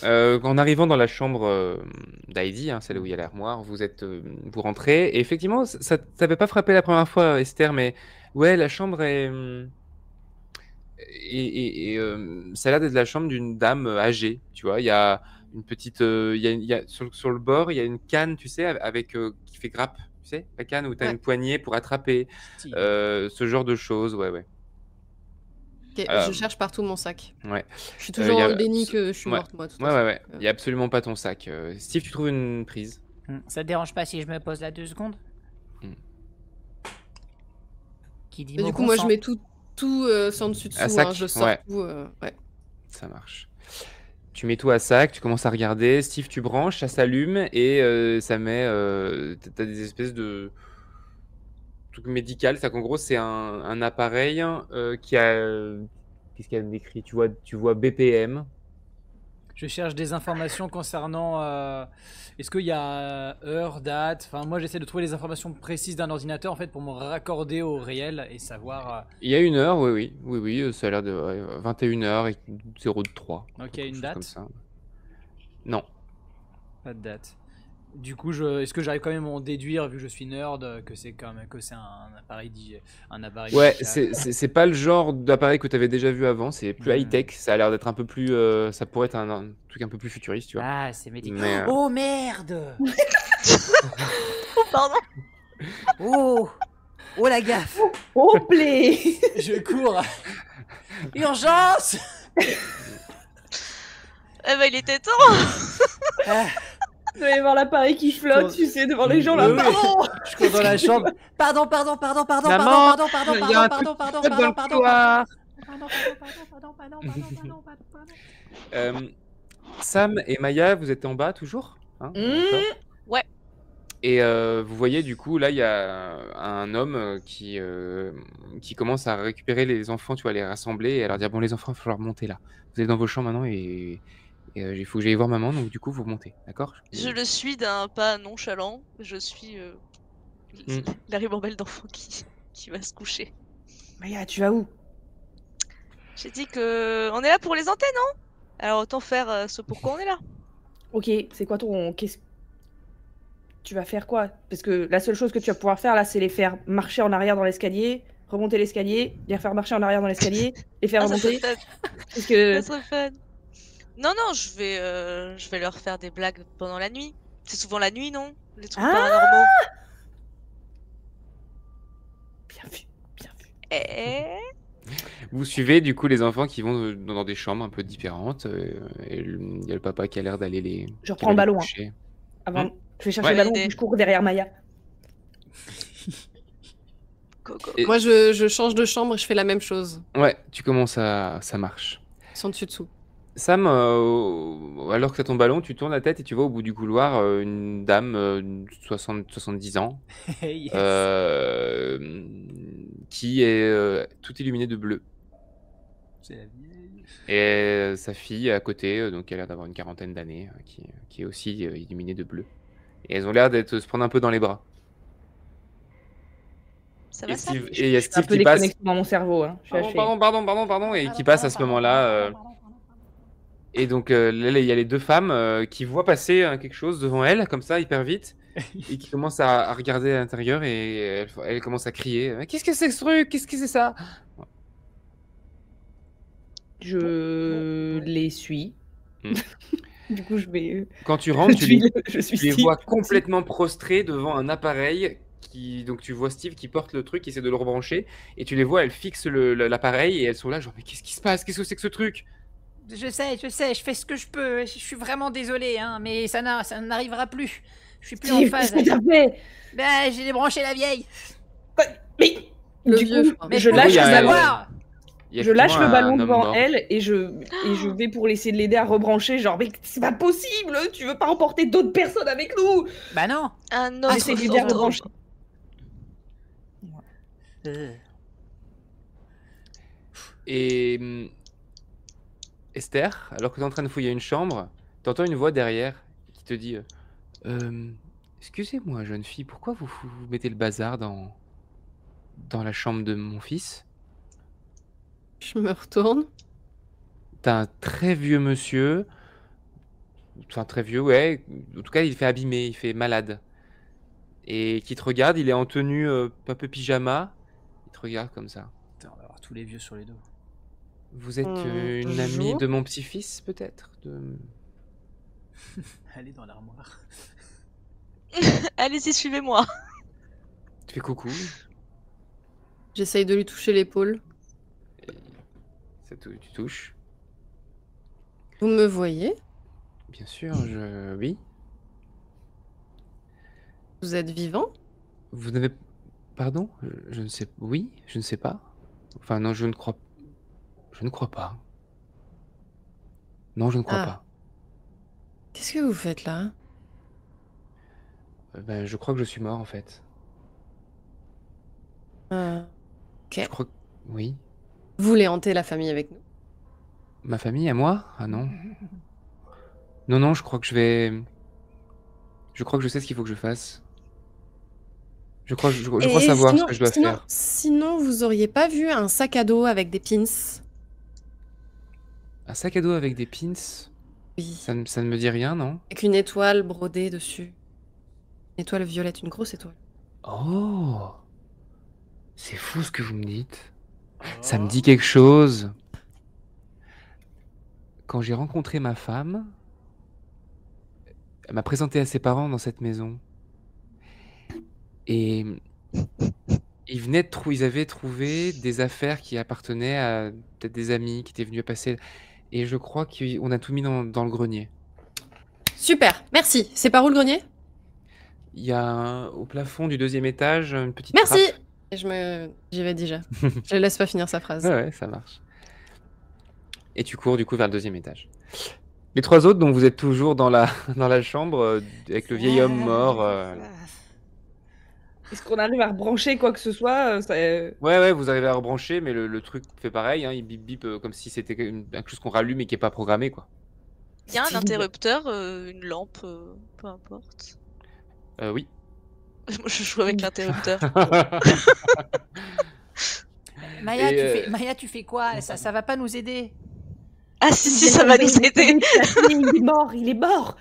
En arrivant dans la chambre d'Heidi, celle où il y a l'armoire, vous rentrez. Et effectivement, ça t'avait pas frappé la première fois, Esther, mais ouais, la chambre est. Ça a l'air d'être la chambre d'une dame âgée, tu vois. Il y a une petite. Sur le bord, il y a une canne, tu sais, qui fait grappe, tu sais, la canne où tu as une poignée pour attraper. Ce genre de choses, ouais. Ok, je cherche partout mon sac. Ouais. Je suis toujours dans le déni que je suis morte, moi. Ouais. Il n'y a absolument pas ton sac. Steve, tu trouves une prise? Ça te dérange pas si je me pose là 2 secondes? Qui dit du coup, moi, je mets tout sans dessus-dessous. Je sors tout. Ouais. Ça marche. Tu mets tout à sac, tu commences à regarder. Steve, tu branches, ça s'allume et ça met. T'as des espèces de trucs médicaux. C'est qu'en gros, c'est un appareil qui a. Qu'est-ce qu'il y a décrit? Tu vois BPM. Je cherche des informations concernant. Est-ce qu'il y a heure, date? Enfin, moi, j'essaie de trouver les informations précises d'un ordinateur en fait pour me raccorder au réel et savoir. Il y a une heure, oui. Ça a l'air de 21h et 03. Ok, une date comme ça. Non. Pas de date. Du coup, est-ce que j'arrive quand même à en déduire, vu que je suis nerd, que c'est un appareil Ouais, digital. c'est pas le genre d'appareil que tu avais déjà vu avant, c'est plus high-tech, ça a l'air d'être un peu plus... ça pourrait être un truc un peu plus futuriste, tu vois. Ah, c'est médical. Mais, Oh merde. Oh, pardon. Oh la gaffe. Oh play. Je cours. Urgence. Eh ben, il était temps. Il doit y avoir l'appareil qui flotte, tu sais, devant les gens là. Oui. Pardon. Je cours dans la chambre. Pardon. Maman, il y a un truc qui flotte dans le couloir. Sam et Maya, vous êtes en bas toujours, hein, d'accord. Ouais. Et vous voyez du coup là il y a un homme qui commence à récupérer les enfants, tu vois, les rassembler et à leur dire bon les enfants il va falloir monter là. Vous êtes dans vos chambres maintenant et il faut que j'aille voir maman, donc du coup vous montez, d'accord? Je le suis d'un pas nonchalant. Je suis la ribambelle d'enfant qui va se coucher. Maya, tu vas où? J'ai dit que on est là pour les antennes, non? Alors autant faire ce pourquoi on est là. Ok, c'est quoi ton... Tu vas faire quoi? Parce que la seule chose que tu vas pouvoir faire là, c'est les faire marcher en arrière dans l'escalier, remonter l'escalier, les faire marcher en arrière dans l'escalier, les faire Ça serait remonter. fun. Parce que... Ça serait fun. Non, non, je vais leur faire des blagues pendant la nuit. C'est souvent la nuit, non? Les trucs Ah paranormaux. Bien vu, bien vu. Eh. Vous suivez du coup les enfants qui vont dans des chambres un peu différentes. Et il y a le papa qui a l'air d'aller les. Je reprends le ballon. Coucher. Avant, je vais chercher Ouais. le ballon Idée. et je cours derrière Maya. Coco. Et- Moi, je change de chambre et je fais la même chose. Ouais, tu commences à. Ça marche. Ils sont dessus-dessous. Sam, alors que tu as ton ballon, tu tournes la tête et tu vois au bout du couloir une dame de 70 ans Yes. qui est toute illuminée de bleu. C'est la vieille. Et sa fille à côté, donc elle a l'air d'avoir une quarantaine d'années, qui est aussi illuminée de bleu. Et elles ont l'air d'être se prendre un peu dans les bras. Ça Et va, ça? Steve, et il y a Je suis un Steve peu qui passe. déconnecté dans mon cerveau. Hein. Je suis haché. Pardon, et qui passe à ce moment-là. Et donc là, il y a les deux femmes qui voient passer quelque chose devant elles, comme ça, hyper vite, et qui commencent à regarder à l'intérieur et elles commencent à crier. Qu'est-ce que c'est que ce truc? Qu'est-ce que c'est ça? Je les suis. Hmm. Du coup, je vais. Quand tu rentres, tu les je suis Tu les Steve. vois complètement prostrés devant un appareil donc tu vois Steve qui porte le truc, qui essaie de le rebrancher, et tu les vois, elles fixent l'appareil et elles sont là genre mais qu'est-ce qui se passe? Qu'est-ce que c'est que ce truc? Je sais, je fais ce que je peux. Je suis vraiment désolé, hein, mais ça n'arrivera plus. Je suis plus en Steve, phase. qu'est-ce que t'as fait? Ben, j'ai débranché la vieille. Mais Le du vieux, coup, je crois. Mais je peux lâche Oui, il y le a- ballon. savoir. Il y a Je lâche le effectivement ballon un homme devant mort. elle et je vais pour essayer de l'aider à rebrancher. Genre, mais c'est pas possible! Tu veux pas emporter d'autres personnes avec nous? Bah non. Un autre J'essaie de l'aider à fantôme. rebrancher. Et Esther, alors que tu es en train de fouiller une chambre, t'entends une voix derrière qui te dit excusez-moi, jeune fille, pourquoi vous mettez le bazar dans la chambre de mon fils? Je me retourne. T'as un très vieux monsieur, enfin très vieux, ouais, en tout cas il fait abîmé, il fait malade, et qui te regarde, il est en tenue un peu pyjama, il te regarde comme ça. Putain, on va avoir tous les vieux sur les dos. Vous êtes une Bonjour. amie de mon petit-fils, peut-être Allez dans l'armoire. Allez-y, suivez-moi. Tu fais coucou, J'essaye de lui toucher l'épaule. tu touches. Vous me voyez? Bien sûr, oui. Vous êtes vivant? Vous n'avez... Pardon? Je ne sais... Oui, je ne sais pas. Enfin, non, je ne crois pas. Non, je ne crois Ah. pas. Qu'est-ce que vous faites là? Ben, je crois que je suis mort, en fait. Ok. Je crois que... Oui. Vous voulez hanter la famille avec nous? Ma famille, à moi? Ah non. Non, je crois que je vais... Je crois que je sais ce qu'il faut que je fasse. Je crois savoir ce que je dois faire. Sinon, vous auriez pas vu un sac à dos avec des pins? Un sac à dos avec des pins? Oui. Ça ne me dit rien, non? Avec une étoile brodée dessus. Une étoile violette, une grosse étoile. Oh! C'est fou ce que vous me dites. Ça me dit quelque chose. Quand j'ai rencontré ma femme, elle m'a présenté à ses parents dans cette maison. Et ils avaient trouvé des affaires qui appartenaient à peut-être des amis qui étaient venus passer. Et je crois qu'on a tout mis dans le grenier. Super, merci. C'est par où le grenier? Il y a au plafond du 2e étage une petite Merci. trappe. Et j'y vais déjà. Je laisse pas finir sa phrase. Ouais, ça marche. Et tu cours du coup vers le 2e étage. Les 3 autres, donc vous êtes toujours dans la chambre avec le vieil homme mort. Est-ce qu'on arrive à rebrancher quoi que ce soit? Ouais, vous arrivez à rebrancher, mais le truc fait pareil, hein, il bip bip comme si c'était quelque chose qu'on rallume et qui est pas programmé, quoi. Il y a un Steve. interrupteur, une lampe, peu importe. Oui. Moi, je joue avec l'interrupteur. Maya, Et, Maya, tu fais quoi? Ça va pas nous aider. Ah si, ça va nous aider. Il est mort, il est mort.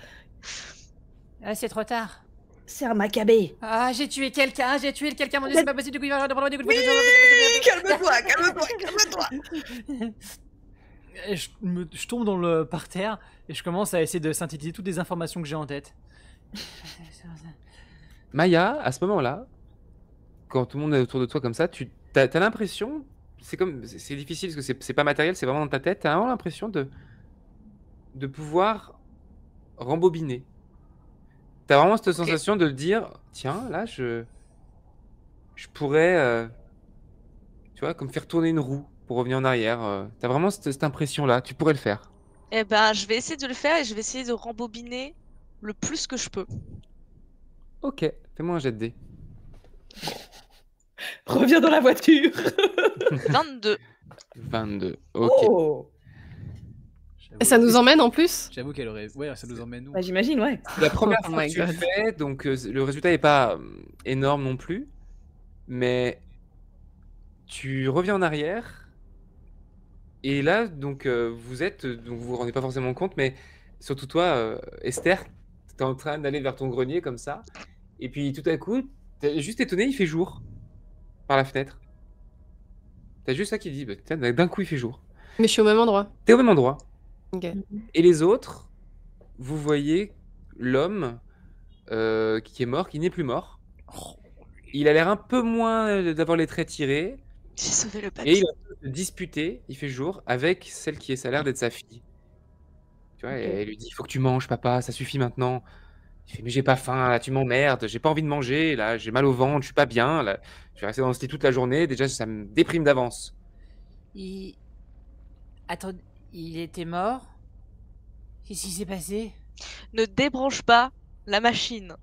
Ah, c'est trop tard. C'est un macabé. Ah, j'ai tué quelqu'un, mon dieu, c'est pas possible. Calme-toi, calme-toi. Et je tombe par terre et je commence à essayer de synthétiser toutes les informations que j'ai en tête. Maya, à ce moment-là, quand tout le monde est autour de toi comme ça, t'as l'impression, c'est difficile parce que c'est pas matériel, c'est vraiment dans ta tête, t'as vraiment l'impression de pouvoir rembobiner. T'as vraiment cette sensation de dire, tiens, là, je pourrais, tu vois, comme faire tourner une roue pour revenir en arrière. T'as vraiment cette impression-là, tu pourrais le faire. Eh ben, je vais essayer de le faire et je vais essayer de rembobiner le plus que je peux. Ok, fais-moi un jet de dés. Reviens dans la voiture. 22. 22, ok. Oh. Et ça nous emmène en plus? J'avoue qu'elle aurait. Ouais, ça nous emmène où? Bah, j'imagine, ouais. C'est la première Oh fois my que tu le God. fais, donc le résultat n'est pas énorme non plus, mais tu reviens en arrière, et là, donc donc vous vous rendez pas forcément compte, mais surtout toi, Esther, t'es en train d'aller vers ton grenier comme ça, et puis tout à coup, t'es juste étonné, il fait jour par la fenêtre. T'as juste ça qui dit, bah, tiens, d'un coup il fait jour. Mais je suis au même endroit. T'es au même endroit. Ok. Et les autres, vous voyez l'homme qui est mort, qui n'est plus mort. Il a l'air un peu moins d'avoir les traits tirés. J'ai sauvé le Et papy. il a disputé, il fait jour, avec celle qui est, ça a l'air d'être sa fille. Tu vois, Ok. et elle lui dit, il faut que tu manges, papa, ça suffit maintenant. Il fait, mais j'ai pas faim, là, tu m'emmerdes, j'ai pas envie de manger, là, j'ai mal au ventre, je suis pas bien, là. Je vais rester dans ce lit toute la journée, déjà, ça me déprime d'avance. Attends, il était mort? Qu'est-ce qui s'est passé? Ne débranche pas la machine.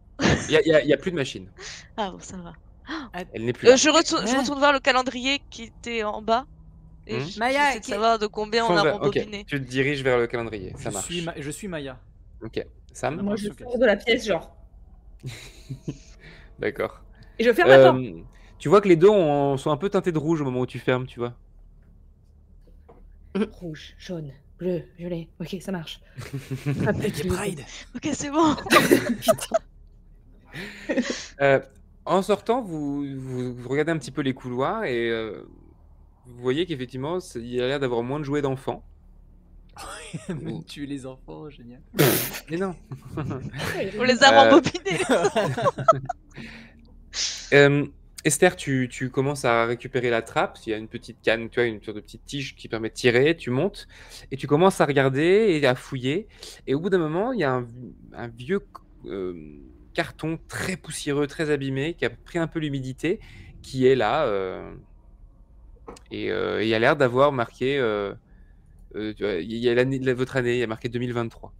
Il y a plus de machine. Ah bon, ça va. Elle n'est plus là. Je retourne voir le calendrier qui était en bas. Et Maya, j'essaie de savoir de combien on a rembobiné. Ok, tu te diriges vers le calendrier, ça marche. Je suis Maya. Ok, Sam? Moi, je sors de la pièce, genre. D'accord. Et je ferme la porte. Tu vois que les deux sont un peu teintés de rouge au moment où tu fermes, tu vois. Rouge, jaune, bleu, violet. Ok, ça marche. Petit Pride. Ok, c'est bon. En sortant, vous regardez un petit peu les couloirs et vous voyez qu'effectivement, il y a l'air d'avoir moins de jouets d'enfants. Même tuer les enfants, génial. Mais non. On les a rembobinés. Esther, tu commences à récupérer la trappe. Il y a une petite canne, tu vois, une sorte de petite tige qui permet de tirer. Tu montes et tu commences à regarder et à fouiller. Et au bout d'un moment, il y a un vieux carton très poussiéreux, très abîmé, qui a pris un peu l'humidité, qui est là. Et il a l'air d'avoir marqué. Tu vois, il y a votre année, il y a marqué 2023.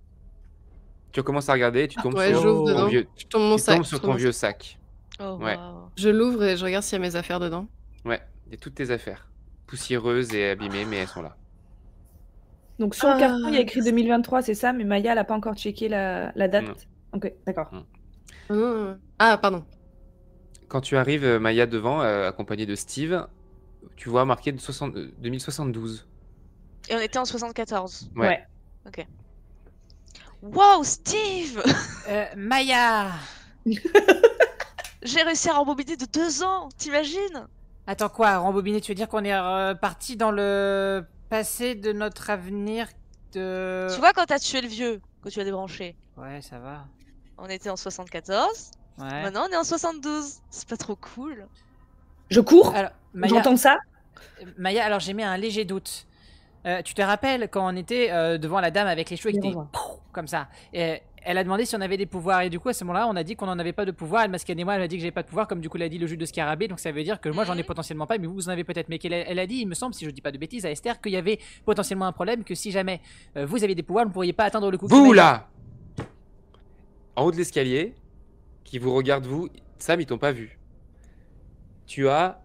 Tu commences à regarder et tu tombes Ouais, sur j'ouvre ton dedans. vieux, Je tombe mon tu sac. tombes sur ton vieux sac. Oh, Ouais. wow. Je l'ouvre et je regarde s'il y a mes affaires dedans. Ouais, il y a toutes tes affaires. Poussiéreuses et abîmées, mais elles sont là. Donc, sur le carton, il y a écrit 2023, c'est ça, mais Maya, elle n'a pas encore checké la date. Non. Ok, d'accord. Ah, pardon. Quand tu arrives, Maya, devant, accompagnée de Steve, tu vois marqué 2072. Et on était en 74. Ouais. Wow, Steve. Maya! J'ai réussi à rembobiner de 2 ans, t'imagines? Attends quoi, rembobiner, tu veux dire qu'on est parti dans le passé de notre avenir de... Tu vois quand t'as tué le vieux, que tu as débranché, Ouais, ça va. on était en 74, Ouais. maintenant on est en 72. C'est pas trop cool? Je cours, Alors, Maya, j'entends ça. Maya, alors j'ai mis un léger doute. Tu te rappelles quand on était devant la dame avec les cheveux qui étaient comme ça, et elle a demandé si on avait des pouvoirs et du coup à ce moment-là on a dit qu'on n'en avait pas de pouvoir. Elle m'a scanné moi, elle a dit que j'avais pas de pouvoir comme du coup elle a dit le jus de scarabée, donc ça veut dire que moi j'en ai potentiellement pas mais vous en avez peut-être. Mais elle a dit, il me semble, si je dis pas de bêtises, à Esther qu'il y avait potentiellement un problème, que si jamais vous aviez des pouvoirs vous ne pourriez pas atteindre le coup. Vous là, en haut de l'escalier, qui vous regarde vous, Sam, ils t'ont pas vu. Tu as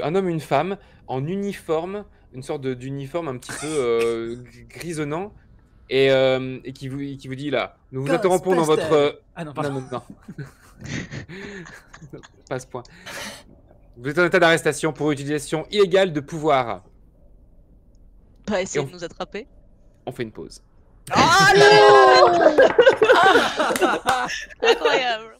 un homme et une femme en uniforme, une sorte d'uniforme un petit peu grisonnant, et qui vous dit là, nous vous interrompons dans votre... Ah non, non, pardon. non, non. Pas à ce point. Vous êtes en état d'arrestation pour utilisation illégale de pouvoir. Bah, essayez de nous attraper. On fait une pause. Oh non. Incroyable.